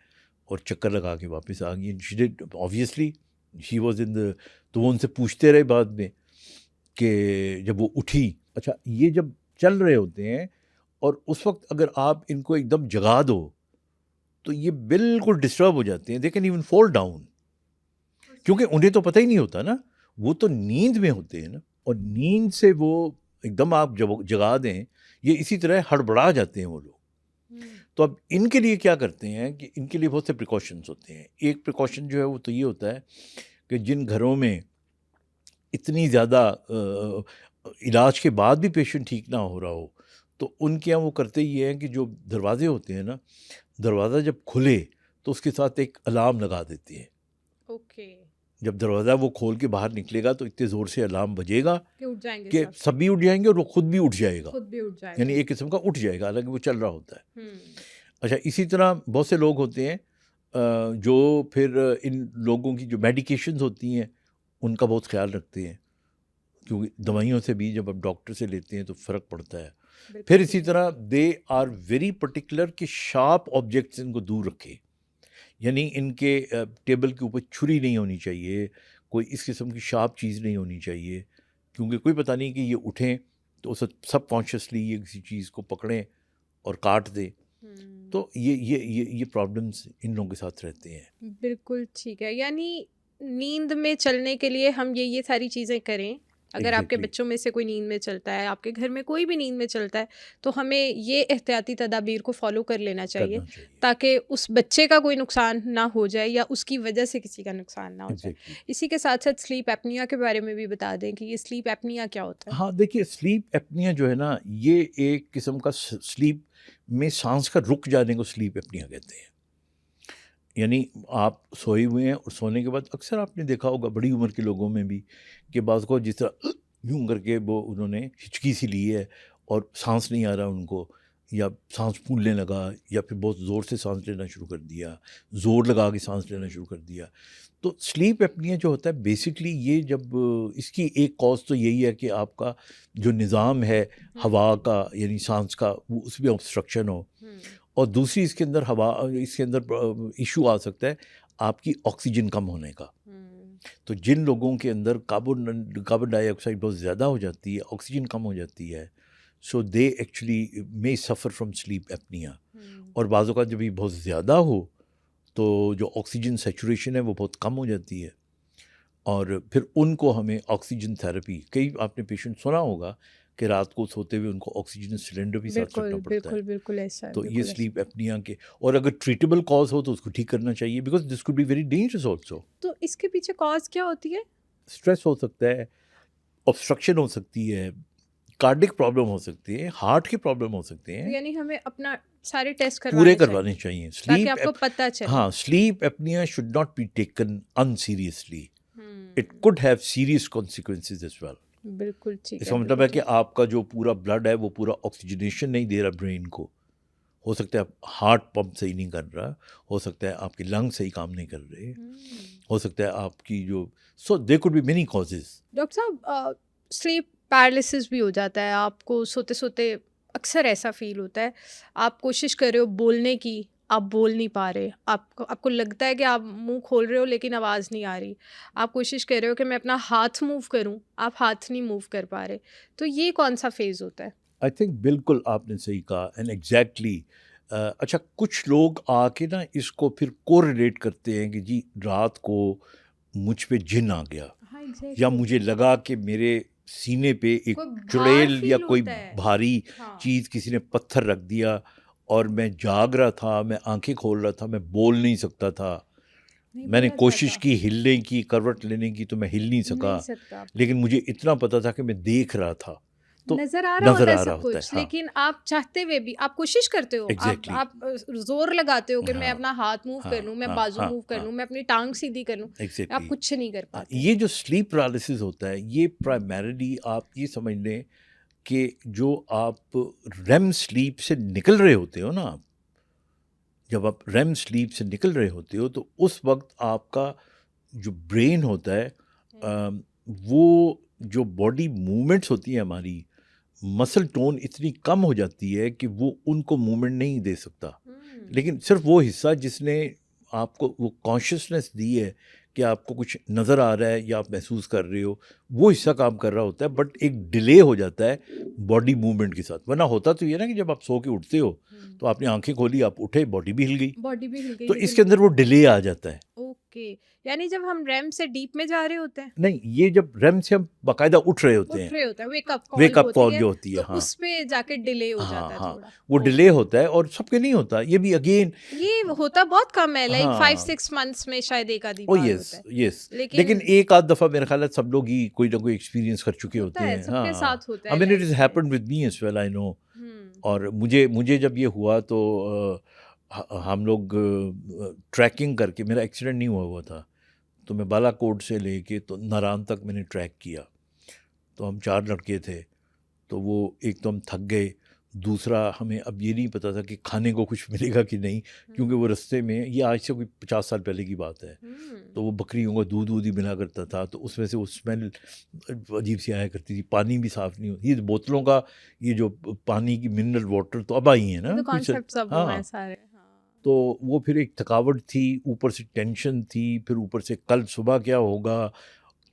और चक्कर लगा के वापस आ गई। She did obviously, she was in the, तो वो उनसे पूछते रहे बाद में कि जब वो उठी, अच्छा ये जब चल रहे होते हैं और उस वक्त अगर आप इनको एकदम जगा दो तो ये बिल्कुल डिस्टर्ब हो जाते हैं, they can even fall down, क्योंकि उन्हें तो पता ही नहीं होता ना, वो तो नींद में होते हैं ना, और नींद से वो एकदम आप जब जगा दें, ये इसी तरह हड़बड़ा जाते हैं वो लोग। तो अब इनके लिए क्या करते हैं कि इनके लिए बहुत से प्रिकॉशंस होते हैं। एक प्रिकॉशन जो है वो तो ये होता है कि जिन घरों में इतनी ज़्यादा इलाज के बाद भी पेशेंट ठीक ना हो रहा हो, तो उनके यहाँ वो करते ही हैं कि जो दरवाजे होते हैं ना, दरवाज़ा जब खुले तो उसके साथ एक अलार्म लगा देते हैं। ओके। जब दरवाज़ा वो खोल के बाहर निकलेगा तो इतने ज़ोर से अलार्म बजेगा कि उठ जाएंगे, कि सभी उठ जाएंगे और वो खुद भी उठ जाएगा, यानी एक किस्म का उठ जाएगा, हालांकि वो चल रहा होता है। अच्छा, इसी तरह बहुत से लोग होते हैं जो फिर इन लोगों की जो मेडिकेशंस होती हैं उनका बहुत ख्याल रखते हैं, क्योंकि दवाइयों से भी जब आप डॉक्टर से लेते हैं तो फ़र्क पड़ता है। फिर इसी तरह दे आर वेरी पर्टिकुलर कि शार्प ऑब्जेक्ट्स इनको दूर रखें, यानी इनके टेबल के ऊपर छुरी नहीं होनी चाहिए, कोई इस किस्म की शार्प चीज़ नहीं होनी चाहिए, क्योंकि कोई पता नहीं कि ये उठें तो सब कॉन्शियसली ये किसी चीज़ को पकड़ें और काट दें। तो ये प्रॉब्लम्स इन लोगों के साथ रहते हैं। बिल्कुल ठीक है, यानी नींद में चलने के लिए हम ये सारी चीज़ें करें। अगर आपके बच्चों में से कोई नींद में चलता है, आपके घर में कोई भी नींद में चलता है, तो हमें ये एहतियाती तदाबीर को फॉलो कर लेना चाहिए ताकि उस बच्चे का कोई नुकसान ना हो जाए या उसकी वजह से किसी का नुकसान ना हो जाए। इसी के साथ साथ स्लीप एपनिया के बारे में भी बता दें कि ये स्लीप एपनिया क्या होता है। हाँ, देखिए स्लीप एपनिया जो है ना, ये एक किस्म का स्लीप में सांस का रुक जाने को स्लीप एपनिया कहते हैं। यानी आप सोए हुए हैं और सोने के बाद अक्सर आपने देखा होगा बड़ी उम्र के लोगों में भी कि बाज़ को जिस तरह यूँ करके वो उन्होंने हिचकी सी ली है और सांस नहीं आ रहा उनको, या सांस फूलने लगा, या फिर बहुत ज़ोर से सांस लेना शुरू कर दिया, ज़ोर लगा के सांस लेना शुरू कर दिया। तो स्लीप एपनिया जो होता है बेसिकली ये, जब इसकी एक कॉज तो यही है कि आपका जो निज़ाम है हवा का यानी सांस का, वो उसमें ऑब्स्ट्रक्शन हो, और दूसरी इसके अंदर इशू आ सकता है आपकी ऑक्सीजन कम होने का। तो जिन लोगों के अंदर कार्बन डाइऑक्साइड बहुत ज़्यादा हो जाती है, ऑक्सीजन कम हो जाती है, so they actually may suffer from sleep apnea. और बाज़ों का जब ये बहुत ज़्यादा हो तो जो ऑक्सीजन सैचुरेशन है वो बहुत कम हो जाती है, और फिर उनको हमें ऑक्सीजन थेरेपी, कई आपने पेशेंट सुना होगा कि रात को सोते हुए उनको ऑक्सीजन सिलेंडर भी साथ रखना पड़ता है। बिल्कुल ऐसा है। तो ये स्लीप एपनिया के, और अगर ट्रीटेबल कॉज हो तो उसको ठीक करना चाहिए, because this could be very dangerous also. तो इसके पीछे कॉज क्या होती है? स्ट्रेस हो सकता है, ऑब्स्ट्रक्शन हो सकती है, कार्डिक प्रॉब्लम हो सकती है, हार्ट की प्रॉब्लम हो सकते हैं। यानी हमें अपना सारे टेस्ट पूरे करवाने चाहिए ताकि आपको पता चले। हाँ, sleep apnea should not be taken unseriously, it could have serious consequences as well. बिल्कुल ठीक है। इसका मतलब है कि आपका जो पूरा ब्लड है वो पूरा ऑक्सीजनेशन नहीं दे रहा ब्रेन को, हो सकता है हार्ट पंप सही नहीं कर रहा, हो सकता है आपके लंग सही काम नहीं कर रहे, हो सकता है आपकी जो, so there could be many causes. Doctor साहब, स्लीप पैरालिसिस भी हो जाता है, आपको सोते सोते अक्सर ऐसा फील होता है, आप कोशिश कर रहे हो बोलने की, आप बोल नहीं पा रहे, आपको लगता है कि आप मुंह खोल रहे हो लेकिन आवाज़ नहीं आ रही, आप कोशिश कर रहे हो कि मैं अपना हाथ मूव करूं, आप हाथ नहीं मूव कर पा रहे, तो ये कौन सा फेज़ होता है? आई थिंक बिल्कुल आपने सही कहा एंड एग्जैक्टली। अच्छा, कुछ लोग आके ना इसको फिर कोरिलेट करते हैं कि जी रात को मुझ पे जिन आ गया, हाँ या एग्जैक्टली। मुझे लगा कि मेरे सीने पे एक कोई भार चुड़ैल या फील कोई होता है। भारी हाँ। चीज़ किसी ने पत्थर रख दिया, और मैं जाग रहा था, मैं आंखें खोल रहा था, मैं बोल नहीं सकता था। नहीं मैंने बोला कोशिश जाता। की हिलने की, करवट लेने की, तो मैं हिल नहीं सका। नहीं सकता। लेकिन मुझे इतना पता था कि मैं देख रहा था, तो नज़र आ रहा नज़र होता है आ रहा सब होता है। कुछ, हाँ, लेकिन आप चाहते हुए भी आप कोशिश करते हो, एग्जैक्टली। आप ज़ोर लगाते हो कि मैं हाँ, अपना हाथ मूव कर हाँ, लूँ, मैं हाँ, बाजू हाँ, मूव कर हाँ, लूँ, मैं अपनी टाँग सीधी कर लूँ, आप एग्जैक्टली। कुछ नहीं कर पाते। ये जो स्लीप पैरालिसिस होता है, ये प्राइमरीली आप ये समझ लें कि जो आप रेम स्लीप से निकल रहे होते हो ना, आप जब आप रेम स्लीप से निकल रहे होते हो, तो उस वक्त आपका जो ब्रेन होता है, वो जो बॉडी मूवमेंट्स होती हैं हमारी, मसल टोन इतनी कम हो जाती है कि वो उनको मूवमेंट नहीं दे सकता। लेकिन सिर्फ वो हिस्सा जिसने आपको वो कॉन्शियसनेस दी है कि आपको कुछ नज़र आ रहा है या आप महसूस कर रहे हो, वो हिस्सा काम कर रहा होता है, बट एक डिले हो जाता है बॉडी मूवमेंट के साथ। वरना होता तो ये ना कि जब आप सो के उठते हो तो आपने आंखें खोली, आप उठे, बॉडी भी हिल गई, बॉडी भी हिल गई, तो लेकिन इसके अंदर वो डिले आ जाता है। ओके, यानी जब हम रैम से डीप में जा रहे होते हैं, नहीं, ये जब रेम से हम बाकायदा उठ रहे होते उठ हैं, रहे होते हैं, वेकअप कॉल वेकअप होती कॉल है, जो होती है, तो हाँ, उस पे जाके डिले हो हाँ, जाता है हाँ, थोड़ा। वो डिले होता है, और सबके नहीं होता ये भी, अगेन। ये होता बहुत कम है, लाइक हाँ, 5-6 मंथ्स में शायद एक आधी ओ बार यस, होता है, यस। लेकिन लेकिन एक आध दफ़ा मेरे ख्याल है सब लोग ही कोई ना कोई एक्सपीरियंस कर चुके होता होते है, हैं। सबके हाँ, साथ होता आई है मीन इट इज़ लाइफ में। Happened with me as well, I know. Hmm. और मुझे मुझे जब ये हुआ तो हम लोग ट्रैकिंग करके, मेरा एक्सीडेंट नहीं हुआ था, तो मैं बालाकोट से लेके तो नारायण तक मैंने ट्रैक किया। तो हम 4 लड़के थे, तो वो एक तो हम थक गए, दूसरा हमें अब ये नहीं पता था कि खाने को कुछ मिलेगा कि नहीं, क्योंकि वो रास्ते में, ये आज से कोई 50 साल पहले की बात है, तो वो बकरियों का दूध ही मिला करता था, तो उसमें से वो स्मेल अजीब सी आया करती थी, पानी भी साफ़ नहीं होती, ये बोतलों का, ये जो पानी की मिनरल वाटर तो अब आई है ये ना तो कुछ। कॉन्सेप्ट सब वो हैं हाँ, सारे। हाँ। तो वो फिर एक थकावट थी, ऊपर से टेंशन थी, फिर ऊपर से कल सुबह क्या होगा,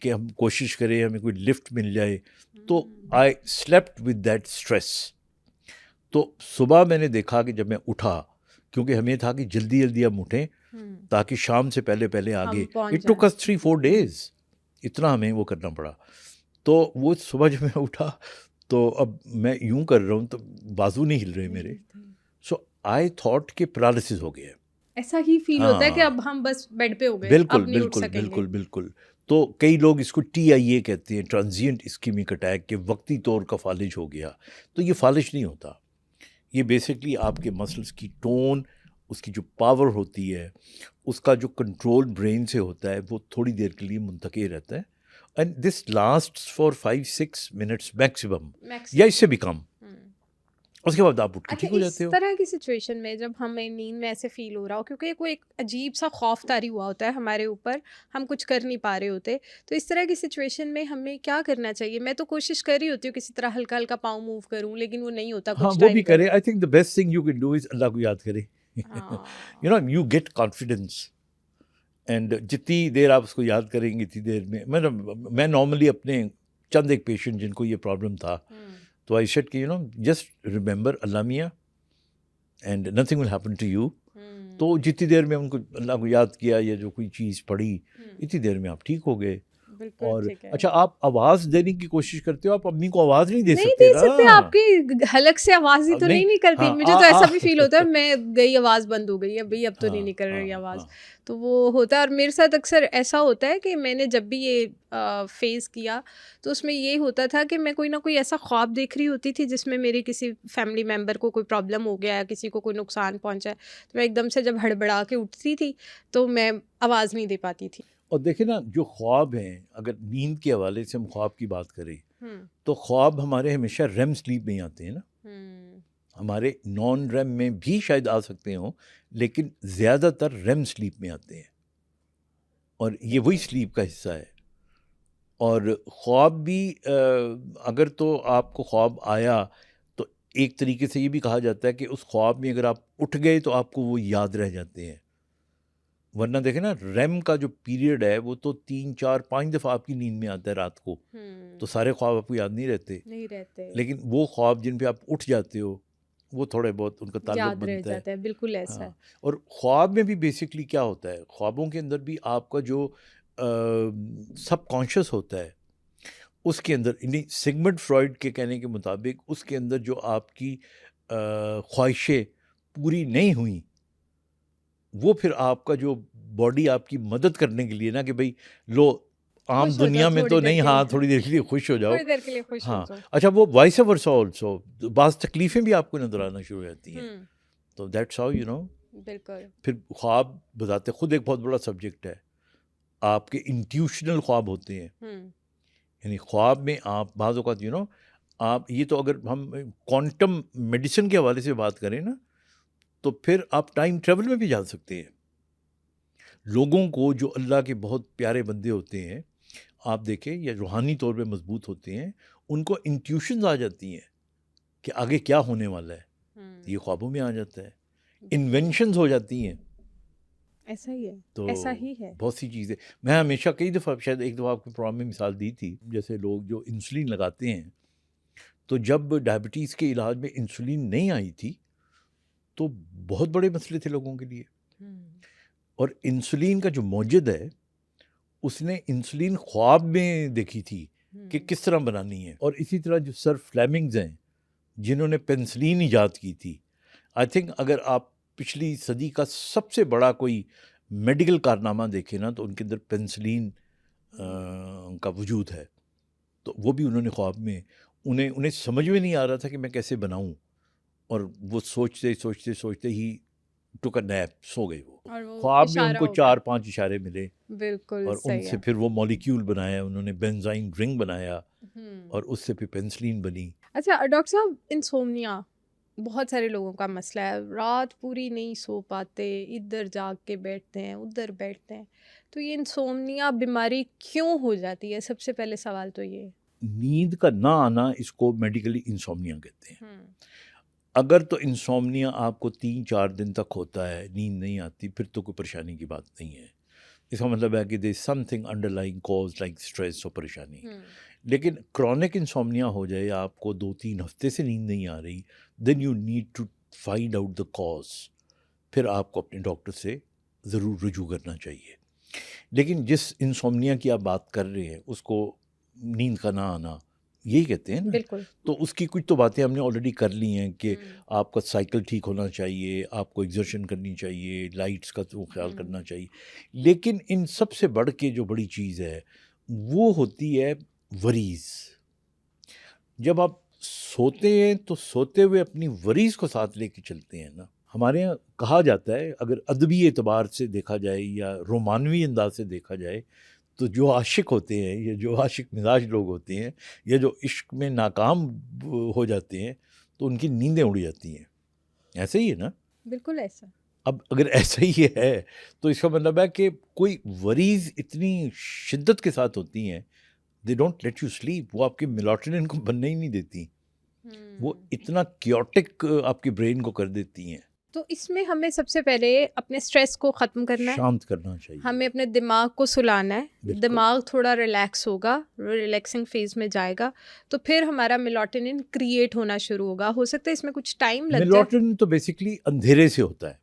कि हम कोशिश करें हमें कोई लिफ्ट मिल जाए, तो I slept with that stress. तो सुबह मैंने देखा कि जब मैं उठा, क्योंकि हमें था कि जल्दी जल्दी हम उठें ताकि शाम से पहले पहले आगे, हम पहुंच इट टुक जाएं। अस 3-4 डेज, इतना हमें वो करना पड़ा। तो वो सुबह जब मैं उठा, तो अब मैं यूं कर रहा हूँ तो बाजू नहीं हिल रहे मेरे, सो आई थॉट कि पैरालिसिस हो गया। ऐसा ही फील होता है कि हाँ, अब हम बस बेड पे हो गए, बिल्कुल अब नहीं उठ बिल्कुल सकेंगे। बिल्कुल बिल्कुल। तो कई लोग इसको TIA कहते हैं, ट्रांजिएंट इस्कीमिक अटैक, के वक्ती तौर का फालिज हो गया। तो ये फालिज नहीं होता, ये बेसिकली आपके मसल्स की टोन, उसकी जो पावर होती है, उसका जो कंट्रोल ब्रेन से होता है, वो थोड़ी देर के लिए मुंतके रहता है, and this lasts for 5-6 minutes maximum, या इससे भी कम। उसके बाद आप उठ के अच्छा, ठीक हो इस जाते हो। तरह की सिचुएशन में जब हमें नींद में ऐसे फील हो रहा हो, क्योंकि कोई एक अजीब सा खौफ तारी हुआ होता है हमारे ऊपर, हम कुछ कर नहीं पा रहे होते, तो इस तरह की सिचुएशन में हमें क्या करना चाहिए? मैं तो कोशिश कर रही होती हूँ किसी तरह हल्का हल्का पाँव मूव करूँ, लेकिन वो नहीं होता हाँ, कुछ वो भी टाइम करें। तक। I think the best thing you can do is अल्लाह को याद करें। हाँ। You know, you get confidence, and जितनी देर आप उसको याद करेंगे, इतनी देर में, मैं नॉर्मली अपने चंद एक पेशेंट जिनको ये प्रॉब्लम था, तो आई सेड कि you know just remember Allah मियाँ and nothing will happen to you. तो जितनी देर में उनको अल्लाह को याद किया या जो कोई चीज़ पढ़ी, इतनी देर में आप ठीक हो गए। बिल्कुल और ठीक है। अच्छा, आप आवाज़ देने की कोशिश करते हो, आप अम्मी को आवाज़ नहीं दे नहीं सकते दे ना। सकते, आपकी हलक से आवाज ही तो नहीं, नहीं निकलती। हाँ, मुझे तो ऐसा भी फील होता है मैं गई, आवाज बंद हो गई है भाई, अब तो नहीं हाँ, निकल रही हाँ, आवाज। हाँ, तो वो होता है, और मेरे साथ अक्सर ऐसा होता है कि मैंने जब भी ये फेस किया, तो उसमें ये होता था कि मैं कोई ना कोई ऐसा ख्वाब देख रही होती थी जिसमें मेरे किसी फैमिली मेम्बर को कोई प्रॉब्लम हो गया है, किसी को कोई नुकसान पहुंचा है, तो मैं एकदम से जब हड़बड़ा के उठती थी तो मैं आवाज़ नहीं दे पाती थी। और देखिए ना, जो ख्वाब हैं, अगर नींद के हवाले से हम ख्वाब की बात करें, तो ख्वाब हमारे हमेशा रेम स्लीप में ही आते हैं ना। हमारे नॉन रेम में भी शायद आ सकते हों, लेकिन ज़्यादातर रेम स्लीप में आते हैं, और ये वही स्लीप का हिस्सा है। और ख्वाब भी अगर तो आपको ख्वाब आया, तो एक तरीके से ये भी कहा जाता है कि उस ख्वाब में अगर आप उठ गए तो आपको वो याद रह जाते हैं, वरना देखें ना रेम का जो पीरियड है वो तो 3 4 5 दफ़ा आपकी नींद में आता है रात को, तो सारे ख्वाब आपको याद नहीं रहते, लेकिन वो ख्वाब जिन पे आप उठ जाते हो वो थोड़े बहुत उनका ताल्लुक बनता है। बिल्कुल ऐसा है। और ख्वाब में भी बेसिकली क्या होता है, ख्वाबों के अंदर भी आपका जो सबकॉन्शियस होता है उसके अंदर, यानी सिगमंड फ्रॉइड के कहने के मुताबिक उसके अंदर जो आपकी ख्वाहिशें पूरी नहीं हुई वो फिर आपका जो बॉडी आपकी मदद करने के लिए ना कि भाई लो आम दुनिया में तो नहीं, हाँ थोड़ी देर के लिए खुश हो जाओ, थोड़ी देर के लिए खुश हो हाँ जाओ। अच्छा वो वाइस वर्सा ऑल्सो, बाज़ तकलीफ़ें भी आपको नजर आना शुरू हो जाती हैं, तो दैट्स हाउ यू नो। बिल्कुल। फिर ख्वाब बताते खुद एक बहुत बड़ा सब्जेक्ट है, आपके इंट्यूशनल ख्वाब होते हैं, यानी ख्वाब में आप बाज़ औक़ात यू नो आप ये तो अगर हम क्वांटम मेडिसिन के हवाले से बात करें ना तो फिर आप टाइम ट्रेवल में भी जा सकते हैं। लोगों को जो अल्लाह के बहुत प्यारे बंदे होते हैं आप देखें या रूहानी तौर पे मजबूत होते हैं, उनको इंट्यूशंस आ जाती हैं कि आगे क्या होने वाला है, ये ख्वाबों में आ जाता है, इन्वेंशंस हो जाती हैं। ऐसा ही है, तो ऐसा ही है। बहुत सी चीज़ें मैं हमेशा कई दफ़ा, शायद एक दफ़ा आपके प्रोग्राम में मिसाल दी थी, जैसे लोग जो इंसुलिन लगाते हैं, तो जब डायबिटीज़ के इलाज में इंसुलिन नहीं आई थी तो बहुत बड़े मसले थे लोगों के लिए, और इंसुलिन का जो मौजद है उसने इंसुलिन ख्वाब में देखी थी कि किस तरह बनानी है। और इसी तरह जो सर फ्लेमिंग्स हैं जिन्होंने पेंसिलिन ईजाद की थी, आई थिंक अगर आप पिछली सदी का सबसे बड़ा कोई मेडिकल कारनामा देखें ना तो उनके अंदर पेंसिलिन का वजूद है, तो वो भी उन्होंने ख्वाब में, उन्हें समझ में नहीं आ रहा था कि मैं कैसे बनाऊं, और वो सोचते सोचते सोचते ही टुक अ नैप, सो गए वो ख्वाब में उनको 4-5 इशारे मिले, बिल्कुल और सही उनसे है। फिर वो मॉलिक्यूल बनाया उन्होंने, बेंजाइन रिंग बनाया, और उससे फिर पेंसिलिन बनी। अच्छा डॉक्टर साहब, इंसोम्निया बहुत सारे लोगों का मसला है, रात पूरी नहीं सो पाते, इधर जाग के बैठते हैं उधर बैठते हैं, तो ये इंसोम्निया बीमारी क्यों हो जाती है? सबसे पहले सवाल तो ये। नींद का ना आना, इसको मेडिकली इंसोम्निया कहते हैं। अगर तो इंसोम्निया आपको 3-4 दिन तक होता है, नींद नहीं आती, फिर तो कोई परेशानी की बात नहीं है, इसका मतलब है कि there is something underlying cause like stress और परेशानी। लेकिन क्रॉनिक इंसोम्निया हो जाए, आपको 2-3 हफ्ते से नींद नहीं आ रही, then you need to find out the cause, फिर आपको अपने डॉक्टर से ज़रूर रुजू करना चाहिए। लेकिन जिस इंसोम्निया की आप बात कर रहे हैं उसको नींद का ना आना यही कहते हैं ना, बिल्कुल। तो उसकी कुछ तो बातें हमने ऑलरेडी कर ली हैं कि आपका साइकिल ठीक होना चाहिए, आपको एग्जर्शन करनी चाहिए, लाइट्स का तो ख्याल करना चाहिए, लेकिन इन सबसे बढ़ के जो बड़ी चीज़ है वो होती है वरीज़। जब आप सोते हैं तो सोते हुए अपनी वरीज़ को साथ लेके चलते हैं ना। हमारे यहाँ कहा जाता है, अगर अदबी एतबार से देखा जाए या रोमानवी अंदाज से देखा जाए, तो जो आशिक होते हैं या जो आशिक मिजाज लोग होते हैं या जो इश्क में नाकाम हो जाते हैं तो उनकी नींदें उड़ जाती हैं, ऐसे ही है ना? बिल्कुल ऐसा। अब अगर ऐसा ही है तो इसका मतलब है कि कोई वरीज़ इतनी शिद्दत के साथ होती हैं, they don't let you sleep, वो आपके मेलाटोनिन को बनने ही नहीं देती, वो इतना क्योटिक आपके ब्रेन को कर देती हैं। तो इसमें हमें सबसे पहले अपने स्ट्रेस को ख़त्म करना है, शांत करना चाहिए, हमें अपने दिमाग को सुलाना है, दिमाग थोड़ा रिलैक्स होगा, रिलैक्सिंग फेज में जाएगा, तो फिर हमारा मेलाटोनिन क्रिएट होना शुरू होगा। हो सकता है इसमें कुछ टाइम लग जाए। मेलाटोनिन तो बेसिकली अंधेरे से होता है,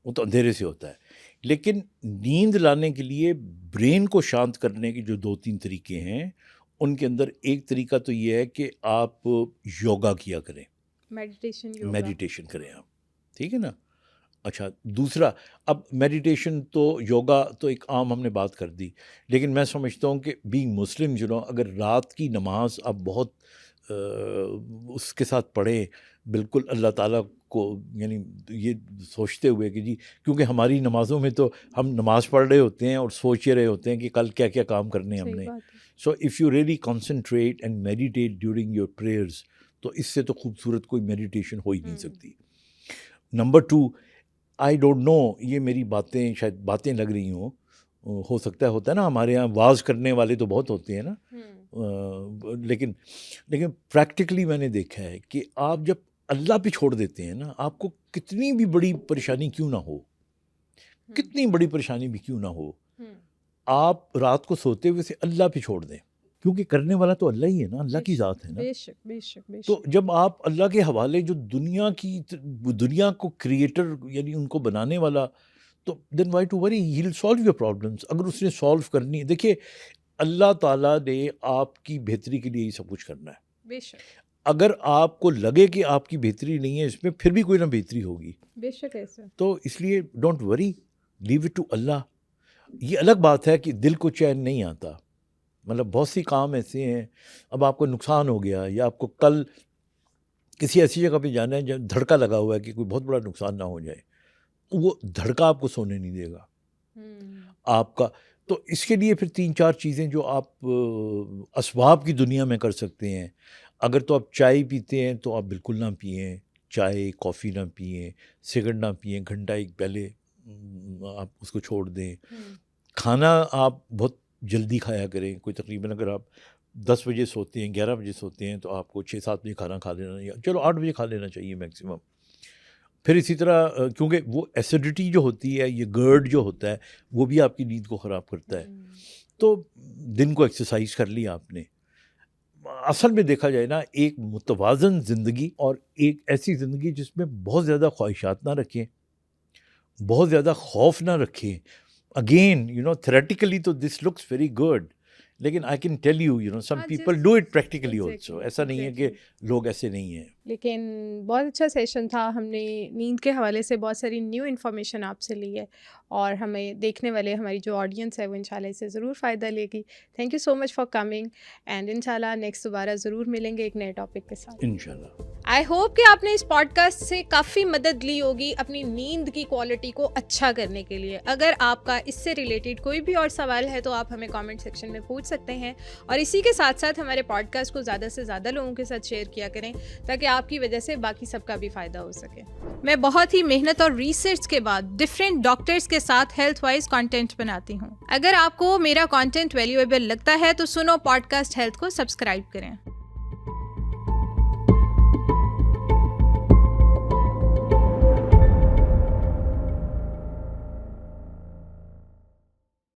वो तो अंधेरे से होता है, लेकिन नींद लाने के लिए ब्रेन को शांत करने के जो 2-3 तरीके हैं, उनके अंदर एक तरीका तो ये है कि आप योगा किया करें, मेडिटेशन करें आप, ठीक है ना? अच्छा, दूसरा, अब मेडिटेशन तो योगा तो एक आम हमने बात कर दी, लेकिन मैं समझता हूँ कि बीइंग मुस्लिम यू नो, अगर रात की नमाज आप बहुत उसके साथ पढ़ें, बिल्कुल अल्लाह ताला को, यानी ये सोचते हुए कि जी, क्योंकि हमारी नमाज़ों में तो हम नमाज़ पढ़ रहे होते हैं और सोच रहे होते हैं कि कल क्या क्या काम करने हैं हमने। सो if you really concentrate and meditate during your prayers, तो इससे तो खूबसूरत कोई मेडिटेशन हो ही नहीं सकती। नंबर 2, आई डोंट नो, ये मेरी बातें शायद बातें लग रही हों, हो सकता है, होता है ना हमारे यहाँ वाज करने वाले तो बहुत होते हैं ना, लेकिन प्रैक्टिकली मैंने देखा है कि आप जब अल्लाह पे छोड़ देते हैं ना, आपको कितनी भी बड़ी परेशानी क्यों ना हो, कितनी बड़ी परेशानी भी क्यों ना हो, आप रात को सोते हुए से अल्लाह पे छोड़ दें, क्योंकि करने वाला तो अल्लाह ही है ना, अल्लाह की ज़ात है ना। बेशक बेशक बेशक। तो जब आप अल्लाह के हवाले जो दुनिया को क्रिएटर यानी उनको बनाने वाला, तो then why to worry, he will solve your problems. अगर उसने सॉल्व करनी है, देखिए अल्लाह ताला ने आपकी बेहतरी के लिए ही सब कुछ करना है। बेशक। अगर आपको लगे कि आपकी बेहतरी नहीं है इसमें, फिर भी कोई ना बेहतरी होगी। बेशक ऐसा। तो इसलिए don't worry, leave it to अल्लाह। ये अलग बात है कि दिल को चैन नहीं आता, मतलब बहुत सी काम ऐसे हैं, अब आपको नुकसान हो गया या आपको कल किसी ऐसी जगह पे जाना है जब धड़का लगा हुआ है कि कोई बहुत बड़ा नुकसान ना हो जाए, वो धड़का आपको सोने नहीं देगा आपका। तो इसके लिए फिर 3-4 चीज़ें जो आप असबाब की दुनिया में कर सकते हैं। अगर तो आप चाय पीते हैं तो आप बिल्कुल ना पिएं, चाय कॉफ़ी ना पिएं, सिगरेट ना पिएं, घंटा एक पहले आप उसको छोड़ दें। खाना आप बहुत जल्दी खाया करें, कोई तकरीबन अगर आप 10 बजे सोते हैं, 11 बजे सोते हैं, तो आपको 6-7 बजे खाना खा लेना, या चलो 8 बजे खा लेना चाहिए मैक्सिमम। फिर इसी तरह क्योंकि वो एसिडिटी जो होती है, ये गर्ड जो होता है, वो भी आपकी नींद को ख़राब करता है। तो दिन को एक्सरसाइज कर लिया आपने। असल में देखा जाए ना, एक मुतवाज़न ज़िंदगी और एक ऐसी ज़िंदगी जिसमें बहुत ज़्यादा ख्वाहिशात ना रखें, बहुत ज़्यादा खौफ ना रखें। अगेन थ्योरेटिकली तो दिस लुक्स वेरी गुड, लेकिन I can tell you some people do it practically also. ऐसा नहीं है कि लोग ऐसे नहीं हैं। लेकिन बहुत अच्छा सेशन था, हमने नींद के हवाले से बहुत सारी न्यू इन्फॉर्मेशन आपसे ली है, और हमें देखने वाले हमारी जो ऑडियंस है वो इंशाल्लाह इससे ज़रूर फ़ायदा लेगी। Thank you so much for coming, and इंशाल्लाह नेक्स्ट दोबारा ज़रूर मिलेंगे एक नए टॉपिक के साथ इंशाल्लाह। आई होप कि आपने इस पॉडकास्ट से काफ़ी मदद ली होगी अपनी नींद की क्वालिटी को अच्छा करने के लिए। अगर आपका इससे रिलेटेड कोई भी और सवाल है तो आप हमें कमेंट सेक्शन में पूछ सकते हैं, और इसी के साथ साथ हमारे पॉडकास्ट को ज़्यादा से ज़्यादा लोगों के साथ शेयर किया करें, ताकि आपकी वजह से बाकी सबका भी फ़ायदा हो सके। मैं बहुत ही मेहनत और रिसर्च के बाद डिफरेंट डॉक्टर्स के साथ हेल्थ वाइज कंटेंट बनाती हूँ। अगर आपको मेरा कंटेंट वैल्यूएबल लगता है तो सुनो पॉडकास्ट हेल्थ को सब्सक्राइब करें।